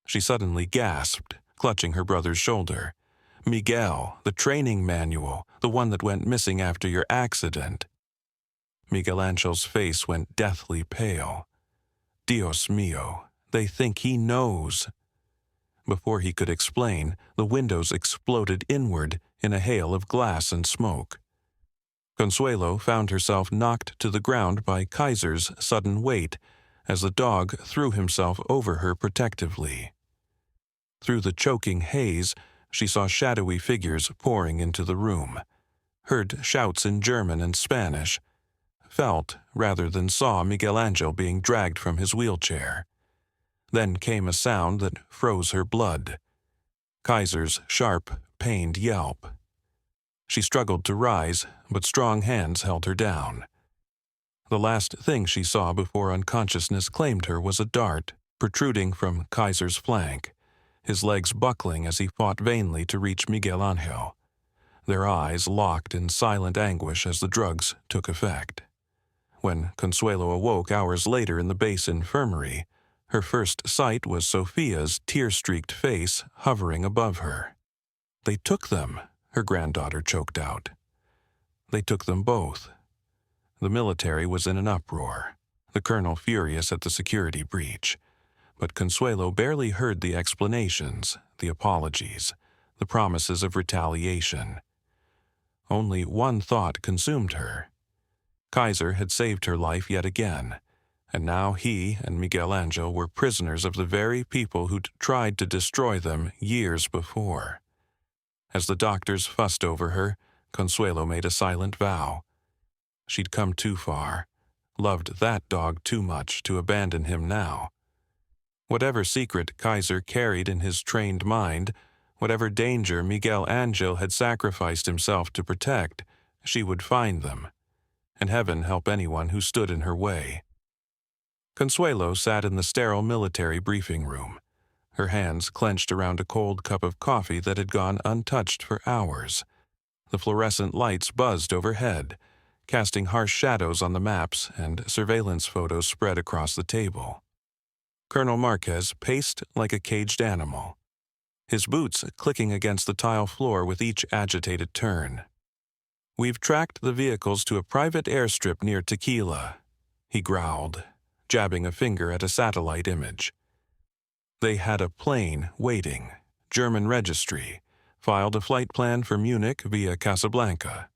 She suddenly gasped, clutching her brother's shoulder. "Miguel, the training manual, the one that went missing after your accident." Miguel Angel's face went deathly pale. "Dios mío, they think he knows." Before he could explain, the windows exploded inward in a hail of glass and smoke. Consuelo found herself knocked to the ground by Kaiser's sudden weight as the dog threw himself over her protectively. Through the choking haze, she saw shadowy figures pouring into the room, heard shouts in German and Spanish, felt rather than saw Miguel Angel being dragged from his wheelchair. Then came a sound that froze her blood. Kaiser's sharp, pained yelp. She struggled to rise, but strong hands held her down. The last thing she saw before unconsciousness claimed her was a dart protruding from Kaiser's flank, his legs buckling as he fought vainly to reach Miguel Angel. Their eyes locked in silent anguish as the drugs took effect. When Consuelo awoke hours later in the base infirmary, her first sight was Sophia's tear-streaked face hovering above her. They took them, her granddaughter choked out. They took them both. The military was in an uproar, the colonel furious at the security breach. But Consuelo barely heard the explanations, the apologies, the promises of retaliation. Only one thought consumed her. Kaiser had saved her life yet again, and now he and Miguel Angel were prisoners of the very people who'd tried to destroy them years before. As the doctors fussed over her, Consuelo made a silent vow. She'd come too far, loved that dog too much to abandon him now. Whatever secret Kaiser carried in his trained mind, whatever danger Miguel Angel had sacrificed himself to protect, she would find them, and heaven help anyone who stood in her way. Consuelo sat in the sterile military briefing room, her hands clenched around a cold cup of coffee that had gone untouched for hours. The fluorescent lights buzzed overhead, casting harsh shadows on the maps and surveillance photos spread across the table. Colonel Marquez paced like a caged animal, his boots clicking against the tile floor with each agitated turn. "We've tracked the vehicles to a private airstrip near Tequila," he growled, jabbing a finger at a satellite image. They had a plane waiting, German registry, filed a flight plan for Munich via Casablanca.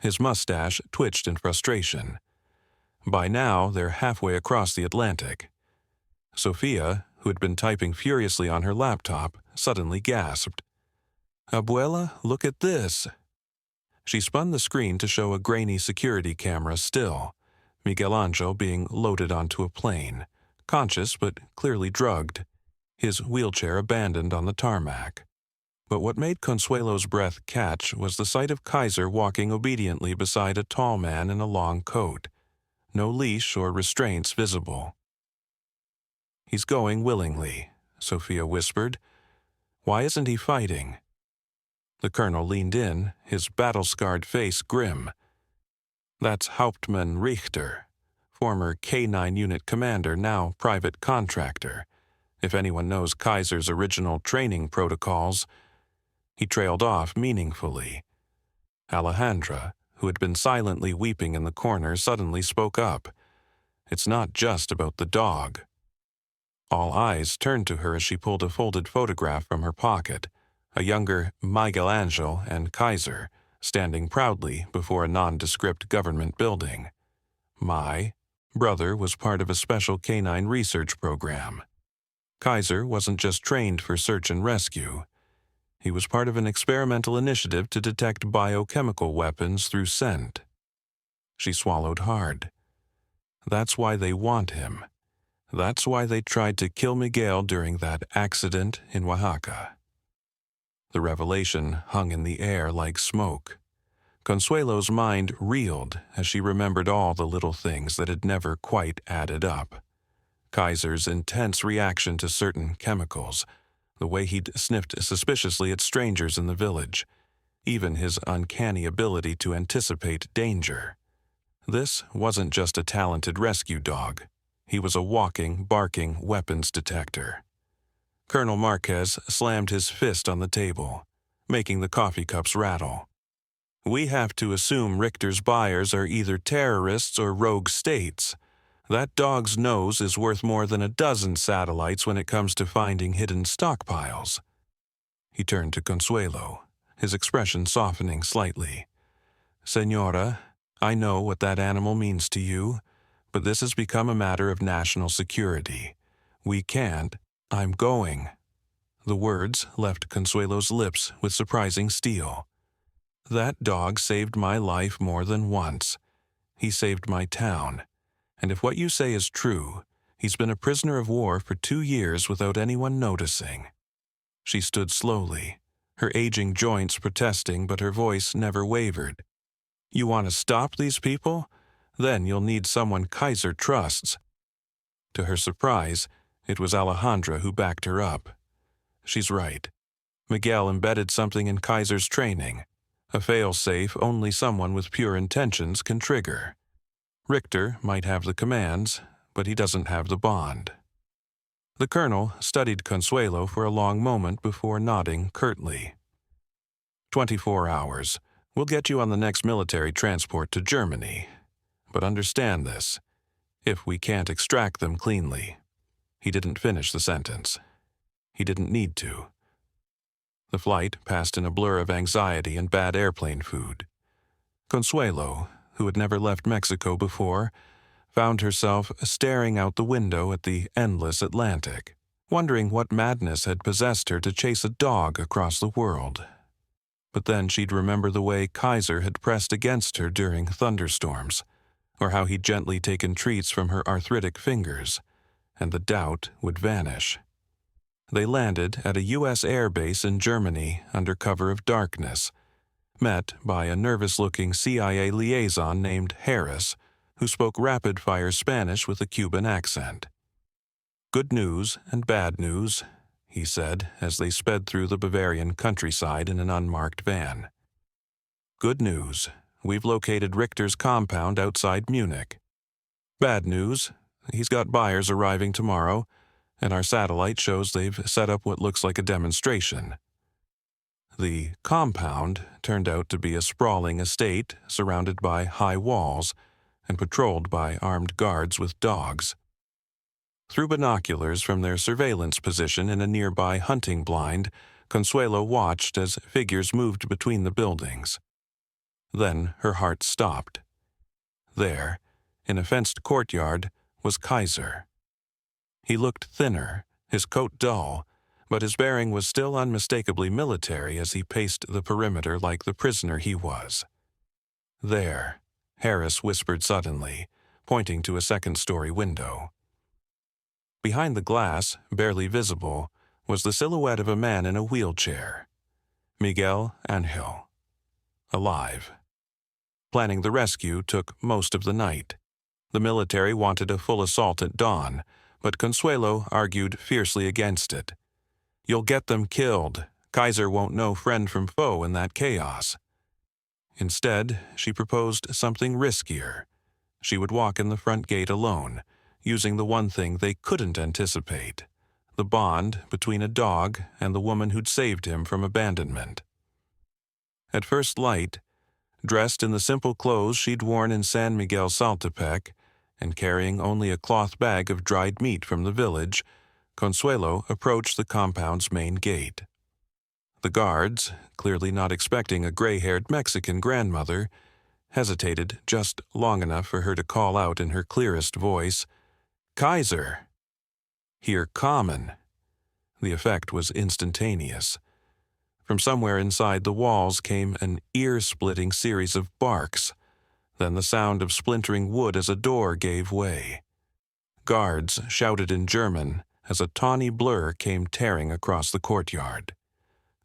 His mustache twitched in frustration. By now, they're halfway across the Atlantic. Sophia, who had been typing furiously on her laptop, suddenly gasped. "Abuela, look at this." She spun the screen to show a grainy security camera still, Miguel Angel being loaded onto a plane, conscious but clearly drugged, his wheelchair abandoned on the tarmac. But what made Consuelo's breath catch was the sight of Kaiser walking obediently beside a tall man in a long coat, no leash or restraints visible. "He's going willingly," Sophia whispered. "Why isn't he fighting?" The colonel leaned in, his battle-scarred face grim. "That's Hauptmann Richter, former K-9 unit commander, now private contractor. If anyone knows Kaiser's original training protocols..." He trailed off meaningfully. Alejandra, who had been silently weeping in the corner, suddenly spoke up. "It's not just about the dog." All eyes turned to her as she pulled a folded photograph from her pocket, a younger Miguel Angel and Kaiser, standing proudly before a nondescript government building. My brother was part of a special canine research program. Kaiser wasn't just trained for search and rescue. He was part of an experimental initiative to detect biochemical weapons through scent. She swallowed hard. That's why they want him. That's why they tried to kill Miguel during that accident in Oaxaca. The revelation hung in the air like smoke. Consuelo's mind reeled as she remembered all the little things that had never quite added up. Kaiser's intense reaction to certain chemicals, the way he'd sniffed suspiciously at strangers in the village, even his uncanny ability to anticipate danger. This wasn't just a talented rescue dog. He was a walking, barking weapons detector. Colonel Marquez slammed his fist on the table, making the coffee cups rattle. "We have to assume Richter's buyers are either terrorists or rogue states. That dog's nose is worth more than a dozen satellites when it comes to finding hidden stockpiles." He turned to Consuelo, his expression softening slightly. "Señora, I know what that animal means to you, but this has become a matter of national security. We can't..." "I'm going." The words left Consuelo's lips with surprising steel. "That dog saved my life more than once. He saved my town. And if what you say is true, he's been a prisoner of war for 2 years without anyone noticing." She stood slowly, her aging joints protesting, but her voice never wavered. "You want to stop these people? Then you'll need someone Kaiser trusts." To her surprise, it was Alejandra who backed her up. She's right. Miguel embedded something in Kaiser's training, a fail-safe only someone with pure intentions can trigger. Richter might have the commands, but he doesn't have the bond. The colonel studied Consuelo for a long moment before nodding curtly. 24 hours. We'll get you on the next military transport to Germany. But understand this, if we can't extract them cleanly." He didn't finish the sentence. He didn't need to. The flight passed in a blur of anxiety and bad airplane food. Consuelo, who had never left Mexico before, found herself staring out the window at the endless Atlantic, wondering what madness had possessed her to chase a dog across the world. But then she'd remember the way Kaiser had pressed against her during thunderstorms, or how he'd gently taken treats from her arthritic fingers, and the doubt would vanish. They landed at a U.S. air base in Germany under cover of darkness, met by a nervous-looking CIA liaison named Harris, who spoke rapid-fire Spanish with a Cuban accent. "Good news and bad news," he said as they sped through the Bavarian countryside in an unmarked van. "Good news, we've located Richter's compound outside Munich. Bad news, he's got buyers arriving tomorrow, and our satellite shows they've set up what looks like a demonstration." The compound turned out to be a sprawling estate surrounded by high walls and patrolled by armed guards with dogs. Through binoculars from their surveillance position in a nearby hunting blind, Consuelo watched as figures moved between the buildings. Then her heart stopped. There, in a fenced courtyard, was Kaiser. He looked thinner, his coat dull, but his bearing was still unmistakably military as he paced the perimeter like the prisoner he was. "There," Harris whispered suddenly, pointing to a second-story window. Behind the glass, barely visible, was the silhouette of a man in a wheelchair. Miguel Angel. Alive. Planning the rescue took most of the night. The military wanted a full assault at dawn, but Consuelo argued fiercely against it. "You'll get them killed. Kaiser won't know friend from foe in that chaos." Instead, she proposed something riskier. She would walk in the front gate alone, using the one thing they couldn't anticipate, the bond between a dog and the woman who'd saved him from abandonment. At first light, dressed in the simple clothes she'd worn in San Miguel Saltepec, and carrying only a cloth bag of dried meat from the village, Consuelo approached the compound's main gate. The guards, clearly not expecting a gray-haired Mexican grandmother, hesitated just long enough for her to call out in her clearest voice, "Kaiser!" "Here, common." The effect was instantaneous. From somewhere inside the walls came an ear-splitting series of barks, then the sound of splintering wood as a door gave way. Guards shouted in German as a tawny blur came tearing across the courtyard.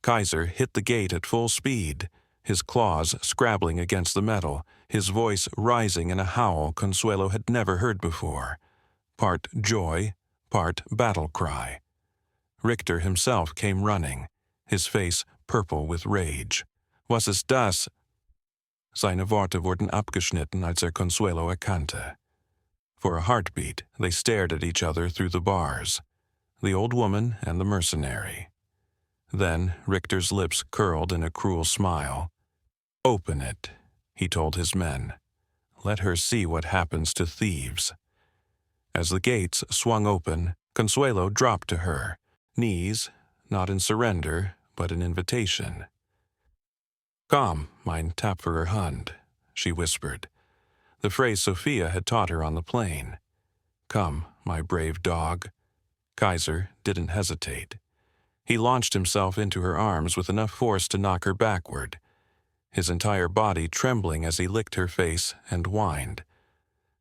Kaiser hit the gate at full speed, his claws scrabbling against the metal, his voice rising in a howl Consuelo had never heard before, part joy, part battle cry. Richter himself came running, his face purple with rage. "Was ist das?" Seine Worte wurden abgeschnitten, als Consuelo erkannte. For a heartbeat, they stared at each other through the bars, the old woman and the mercenary. Then Richter's lips curled in a cruel smile. "Open it," he told his men. "Let her see what happens to thieves." As the gates swung open, Consuelo dropped to her knees, not in surrender, but in invitation. "Komm, mein tapferer Hund," she whispered, the phrase Sophia had taught her on the plane. "Come, my brave dog." Kaiser didn't hesitate. He launched himself into her arms with enough force to knock her backward, his entire body trembling as he licked her face and whined.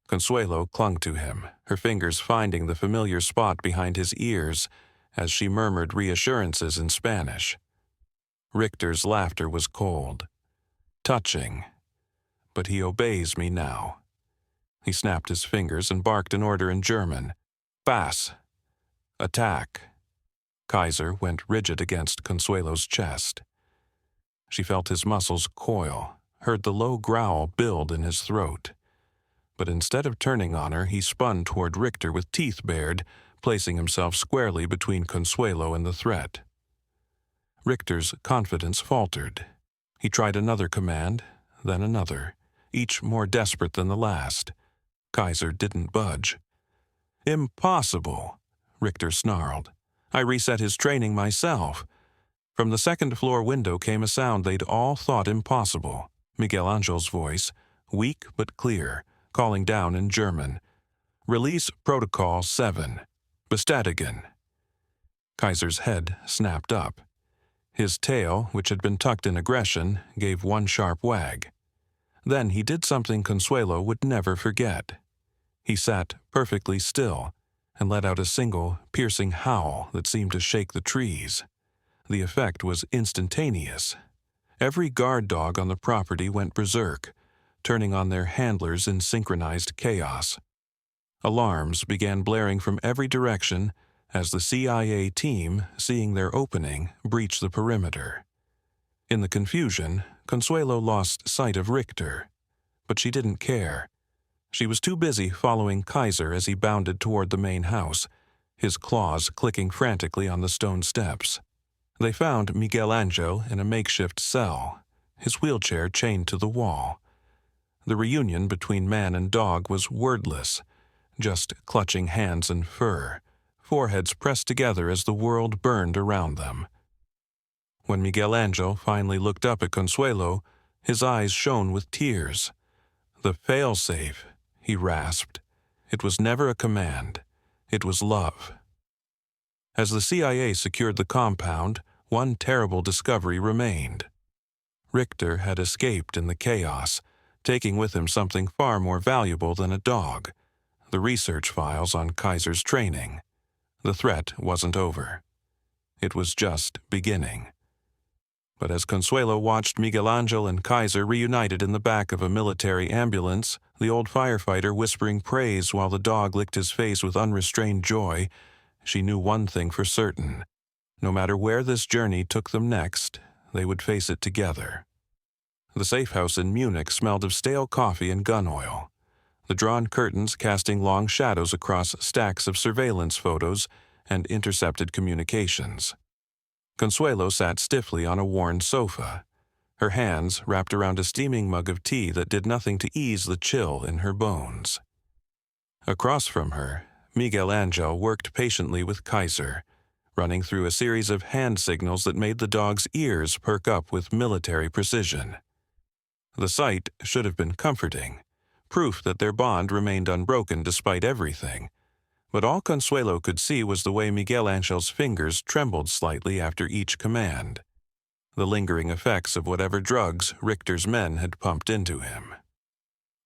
Consuelo clung to him, her fingers finding the familiar spot behind his ears as she murmured reassurances in Spanish. Richter's laughter was cold, touching, but he obeys me now. He snapped his fingers and barked an order in German. "Pass! Attack!" Kaiser went rigid against Consuelo's chest. She felt his muscles coil, heard the low growl build in his throat. But instead of turning on her, he spun toward Richter with teeth bared, placing himself squarely between Consuelo and the threat. Richter's confidence faltered. He tried another command, then another, each more desperate than the last. Kaiser didn't budge. "Impossible," Richter snarled. "I reset his training myself." From the second-floor window came a sound they'd all thought impossible. Miguel Angel's voice, weak but clear, calling down in German. "Release Protocol 7. Bestätigen." Kaiser's head snapped up. His tail, which had been tucked in aggression, gave one sharp wag. Then he did something Consuelo would never forget. He sat perfectly still and let out a single, piercing howl that seemed to shake the trees. The effect was instantaneous. Every guard dog on the property went berserk, turning on their handlers in synchronized chaos. Alarms began blaring from every direction as the CIA team, seeing their opening, breached the perimeter. In the confusion, Consuelo lost sight of Richter, but she didn't care. She was too busy following Kaiser as he bounded toward the main house, his claws clicking frantically on the stone steps. They found Miguel Angel in a makeshift cell, his wheelchair chained to the wall. The reunion between man and dog was wordless, just clutching hands and fur, foreheads pressed together as the world burned around them. When Miguel Angel finally looked up at Consuelo, his eyes shone with tears. "The failsafe," he rasped. It was never a command. It was love. As the CIA secured the compound, one terrible discovery remained. Richter had escaped in the chaos, taking with him something far more valuable than a dog: the research files on Kaiser's training. The threat wasn't over. It was just beginning. But as Consuelo watched Miguel Angel and Kaiser reunited in the back of a military ambulance, the old firefighter whispering praise while the dog licked his face with unrestrained joy, she knew one thing for certain. No matter where this journey took them next, they would face it together. The safe house in Munich smelled of stale coffee and gun oil, the drawn curtains casting long shadows across stacks of surveillance photos and intercepted communications. Consuelo sat stiffly on a worn sofa, her hands wrapped around a steaming mug of tea that did nothing to ease the chill in her bones. Across from her, Miguel Angel worked patiently with Kaiser, running through a series of hand signals that made the dog's ears perk up with military precision. The sight should have been comforting, proof that their bond remained unbroken despite everything. But all Consuelo could see was the way Miguel Angel's fingers trembled slightly after each command, the lingering effects of whatever drugs Richter's men had pumped into him.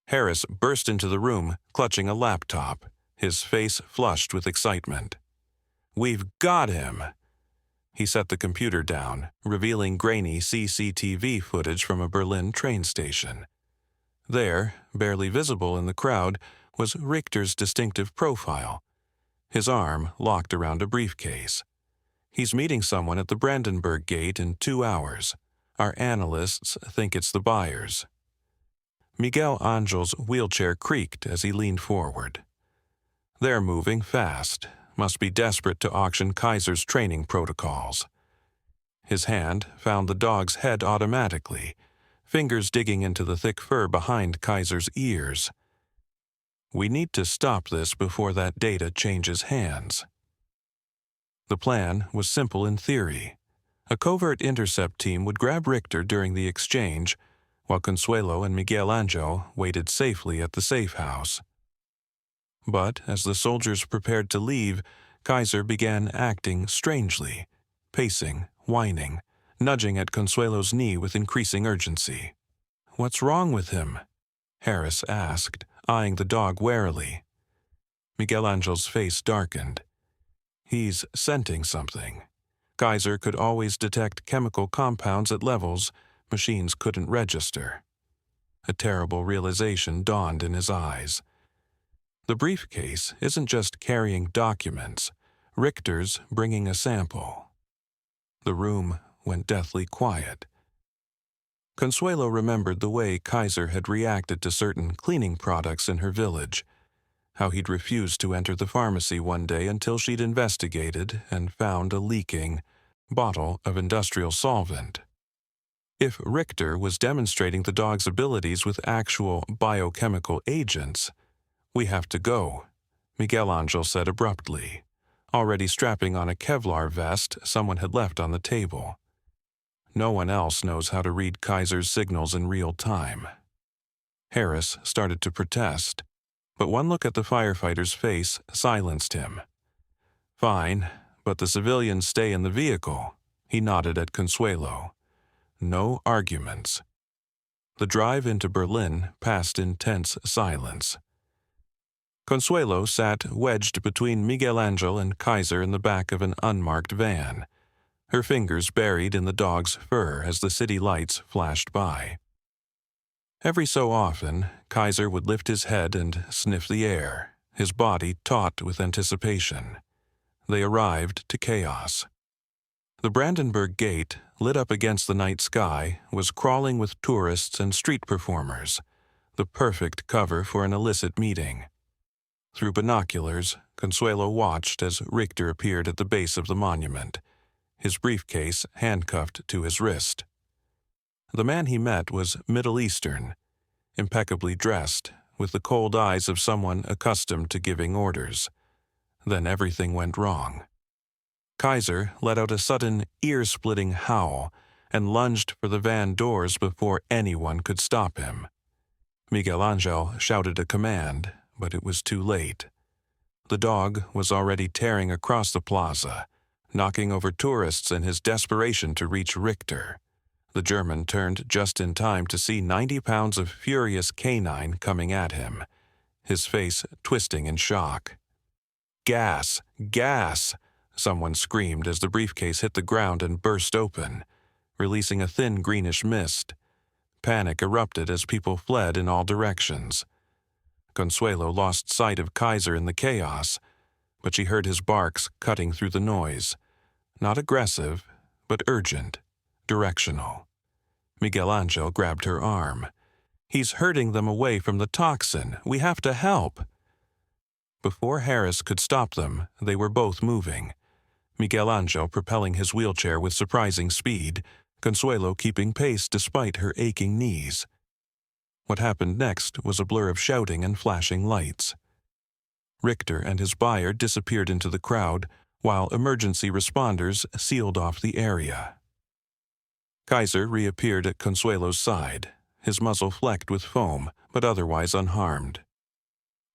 Harris burst into the room, clutching a laptop, his face flushed with excitement. "We've got him!" He set the computer down, revealing grainy CCTV footage from a Berlin train station. There, barely visible in the crowd, was Richter's distinctive profile, his arm locked around a briefcase. "He's meeting someone at the Brandenburg Gate in 2 hours. Our analysts think it's the buyers." Miguel Angel's wheelchair creaked as he leaned forward. "They're moving fast. Must be desperate to auction Kaiser's training protocols." His hand found the dog's head automatically, fingers digging into the thick fur behind Kaiser's ears. "We need to stop this before that data changes hands." The plan was simple in theory. A covert intercept team would grab Richter during the exchange, while Consuelo and Miguel Angel waited safely at the safe house. But as the soldiers prepared to leave, Kaiser began acting strangely, pacing, whining, nudging at Consuelo's knee with increasing urgency. "What's wrong with him?" Harris asked, eyeing the dog warily. Miguel Angel's face darkened. "He's scenting something." Kaiser could always detect chemical compounds at levels machines couldn't register. A terrible realization dawned in his eyes. The briefcase isn't just carrying documents. Richter's bringing a sample. The room went deathly quiet. Consuelo remembered the way Kaiser had reacted to certain cleaning products in her village, how he'd refused to enter the pharmacy one day until she'd investigated and found a leaking bottle of industrial solvent. If Richter was demonstrating the dog's abilities with actual biochemical agents, "We have to go," Miguel Angel said abruptly, already strapping on a Kevlar vest someone had left on the table. No one else knows how to read Kaiser's signals in real time. Harris started to protest, but one look at the firefighter's face silenced him. "Fine, but the civilians stay in the vehicle," he nodded at Consuelo. No arguments. The drive into Berlin passed in tense silence. Consuelo sat wedged between Miguel Angel and Kaiser in the back of an unmarked van, her fingers buried in the dog's fur as the city lights flashed by. Every so often, Kaiser would lift his head and sniff the air, his body taut with anticipation. They arrived to chaos. The Brandenburg Gate, lit up against the night sky, was crawling with tourists and street performers, the perfect cover for an illicit meeting. Through binoculars, Consuelo watched as Richter appeared at the base of the monument, his briefcase handcuffed to his wrist. The man he met was Middle Eastern, impeccably dressed, with the cold eyes of someone accustomed to giving orders. Then everything went wrong. Kaiser let out a sudden, ear-splitting howl and lunged for the van doors before anyone could stop him. Miguel Angel shouted a command, but it was too late. The dog was already tearing across the plaza, knocking over tourists in his desperation to reach Richter. The German turned just in time to see 90 pounds of furious canine coming at him, his face twisting in shock. "Gas! Gas!" someone screamed as the briefcase hit the ground and burst open, releasing a thin greenish mist. Panic erupted as people fled in all directions. Consuelo lost sight of Kaiser in the chaos, but she heard his barks cutting through the noise. Not aggressive, but urgent, directional. Miguel Angel grabbed her arm. "He's herding them away from the toxin. We have to help." Before Harris could stop them, they were both moving. Miguel Angel propelling his wheelchair with surprising speed, Consuelo keeping pace despite her aching knees. What happened next was a blur of shouting and flashing lights. Richter and his buyer disappeared into the crowd, while emergency responders sealed off the area. Kaiser reappeared at Consuelo's side, his muzzle flecked with foam, but otherwise unharmed.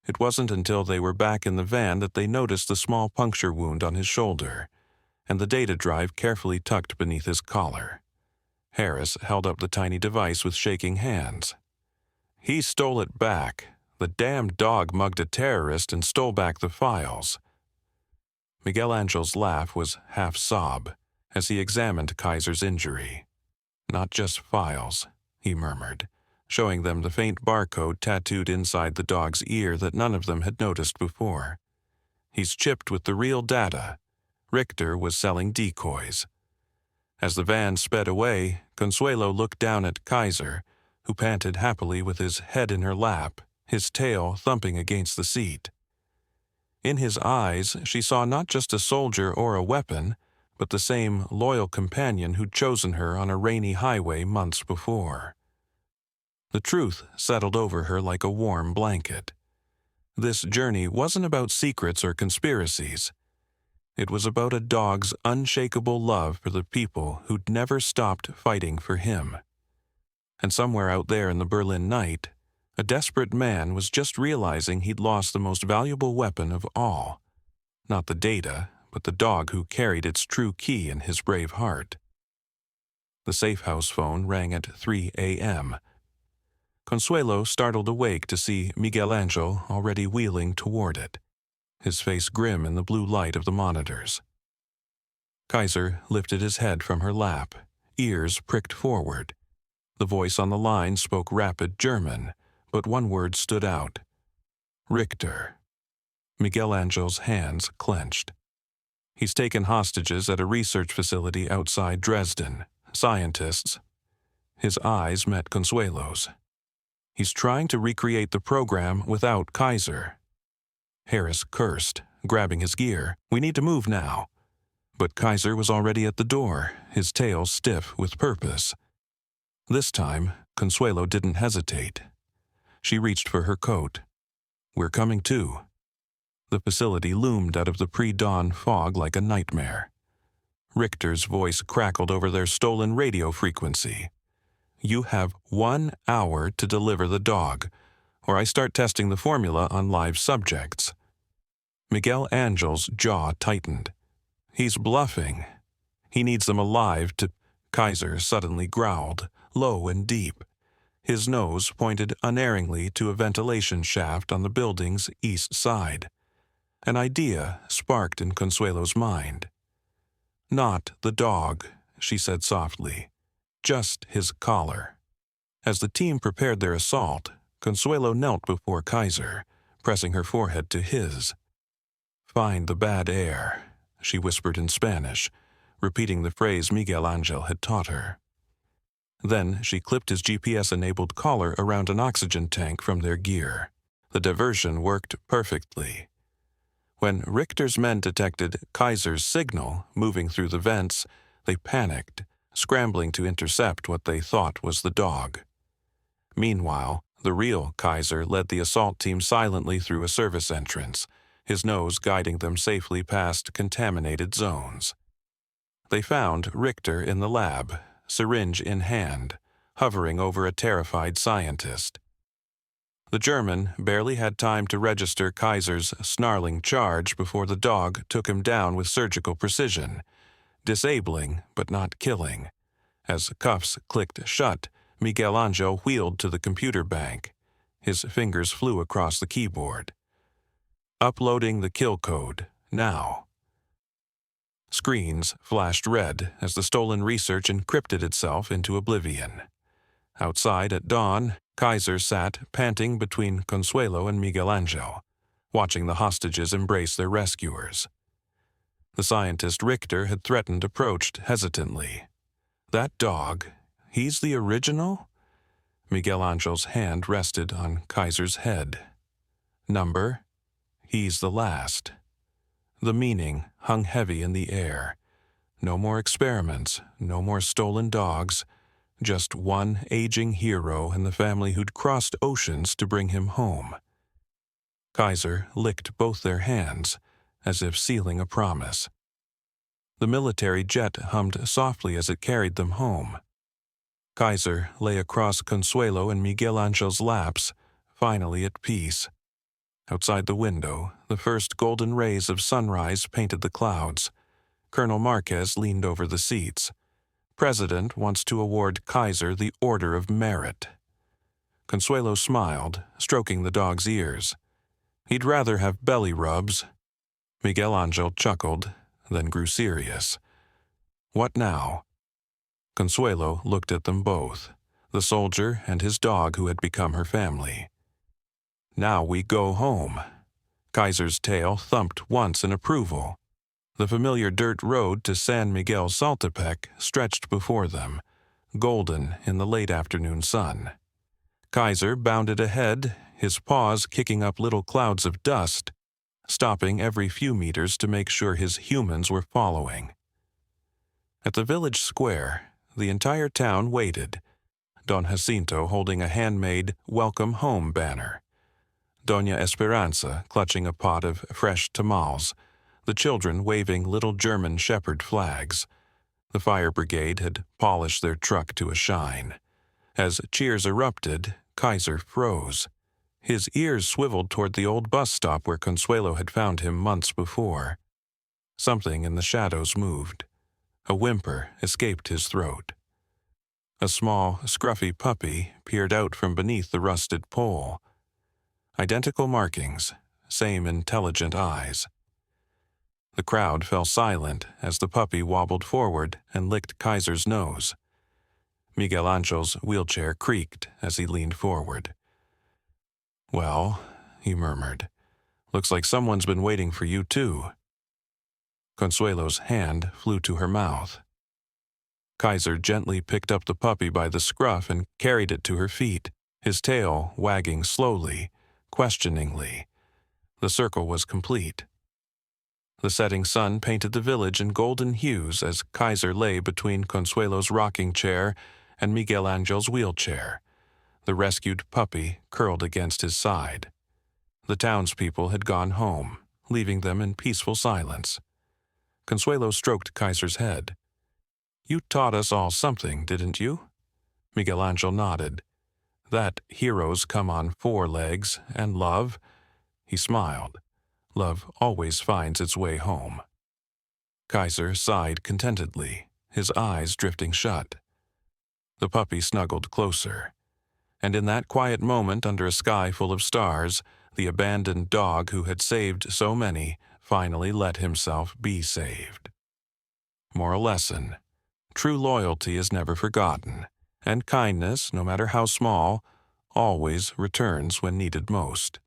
It wasn't until they were back in the van that they noticed the small puncture wound on his shoulder, and the data drive carefully tucked beneath his collar. Harris held up the tiny device with shaking hands. "He stole it back. The damned dog mugged a terrorist and stole back the files." Miguel Angel's laugh was half sob as he examined Kaiser's injury. "Not just files," he murmured, showing them the faint barcode tattooed inside the dog's ear that none of them had noticed before. "He's chipped with the real data. Richter was selling decoys." As the van sped away, Consuelo looked down at Kaiser, who panted happily with his head in her lap, his tail thumping against the seat. In his eyes, she saw not just a soldier or a weapon, but the same loyal companion who'd chosen her on a rainy highway months before. The truth settled over her like a warm blanket. This journey wasn't about secrets or conspiracies. It was about a dog's unshakable love for the people who'd never stopped fighting for him. And somewhere out there in the Berlin night, a desperate man was just realizing he'd lost the most valuable weapon of all. Not the data, but the dog who carried its true key in his brave heart. The safe house phone rang at 3 a.m. Consuelo startled awake to see Miguel Angel already wheeling toward it, his face grim in the blue light of the monitors. Kaiser lifted his head from her lap, ears pricked forward. The voice on the line spoke rapid German, but one word stood out. "Richter." Miguel Angel's hands clenched. "He's taken hostages at a research facility outside Dresden. Scientists." His eyes met Consuelo's. "He's trying to recreate the program without Kaiser." Harris cursed, grabbing his gear. "We need to move now." But Kaiser was already at the door, his tail stiff with purpose. This time, Consuelo didn't hesitate. She reached for her coat. "We're coming too." The facility loomed out of the pre-dawn fog like a nightmare. Richter's voice crackled over their stolen radio frequency. "You have 1 hour to deliver the dog, or I start testing the formula on live subjects." Miguel Angel's jaw tightened. "He's bluffing. He needs them alive to—" Kaiser suddenly growled, low and deep. His nose pointed unerringly to a ventilation shaft on the building's east side. An idea sparked in Consuelo's mind. "Not the dog," she said softly. "Just his collar." As the team prepared their assault, Consuelo knelt before Kaiser, pressing her forehead to his. "Find the bad air," she whispered in Spanish, repeating the phrase Miguel Angel had taught her. Then she clipped his GPS-enabled collar around an oxygen tank from their gear. The diversion worked perfectly. When Richter's men detected Kaiser's signal moving through the vents, they panicked, scrambling to intercept what they thought was the dog. Meanwhile, the real Kaiser led the assault team silently through a service entrance, his nose guiding them safely past contaminated zones. They found Richter in the lab, syringe in hand, hovering over a terrified scientist. The German barely had time to register Kaiser's snarling charge before the dog took him down with surgical precision, disabling but not killing. As cuffs clicked shut, Miguel Angel wheeled to the computer bank. His fingers flew across the keyboard. "Uploading the kill code, now." Screens flashed red as the stolen research encrypted itself into oblivion. Outside at dawn, Kaiser sat panting between Consuelo and Miguel Angel, watching the hostages embrace their rescuers. The scientist Richter had threatened approached hesitantly. "That dog, he's the original?" Miguel Angel's hand rested on Kaiser's head. "Number? He's the last." The meaning hung heavy in the air. No more experiments, no more stolen dogs, just one aging hero and the family who'd crossed oceans to bring him home. Kaiser licked both their hands, as if sealing a promise. The military jet hummed softly as it carried them home. Kaiser lay across Consuelo and Miguel Angel's laps, finally at peace. Outside the window, the first golden rays of sunrise painted the clouds. Colonel Marquez leaned over the seats. "President wants to award Kaiser the Order of Merit." Consuelo smiled, stroking the dog's ears. "He'd rather have belly rubs." Miguel Angel chuckled, then grew serious. "What now?" Consuelo looked at them both, the soldier and his dog who had become her family. "Now we go home." Kaiser's tail thumped once in approval. The familiar dirt road to San Miguel Saltepec stretched before them, golden in the late afternoon sun. Kaiser bounded ahead, his paws kicking up little clouds of dust, stopping every few meters to make sure his humans were following. At the village square, the entire town waited, Don Jacinto holding a handmade "Welcome Home" banner, Doña Esperanza clutching a pot of fresh tamales, the children waving little German shepherd flags. The fire brigade had polished their truck to a shine. As cheers erupted, Kaiser froze. His ears swiveled toward the old bus stop where Consuelo had found him months before. Something in the shadows moved. A whimper escaped his throat. A small, scruffy puppy peered out from beneath the rusted pole. Identical markings, same intelligent eyes. The crowd fell silent as the puppy wobbled forward and licked Kaiser's nose. Miguel Angel's wheelchair creaked as he leaned forward. "Well," he murmured, "looks like someone's been waiting for you too." Consuelo's hand flew to her mouth. Kaiser gently picked up the puppy by the scruff and carried it to her feet, his tail wagging slowly, questioningly. The circle was complete. The setting sun painted the village in golden hues as Kaiser lay between Consuelo's rocking chair and Miguel Angel's wheelchair, the rescued puppy curled against his side. The townspeople had gone home, leaving them in peaceful silence. Consuelo stroked Kaiser's head. "You taught us all something, didn't you?" Miguel Angel nodded. "That heroes come on 4 legs, and love," he smiled. "Love always finds its way home." Kaiser sighed contentedly, his eyes drifting shut. The puppy snuggled closer. And in that quiet moment under a sky full of stars, the abandoned dog who had saved so many finally let himself be saved. Moral lesson: true loyalty is never forgotten, and kindness, no matter how small, always returns when needed most.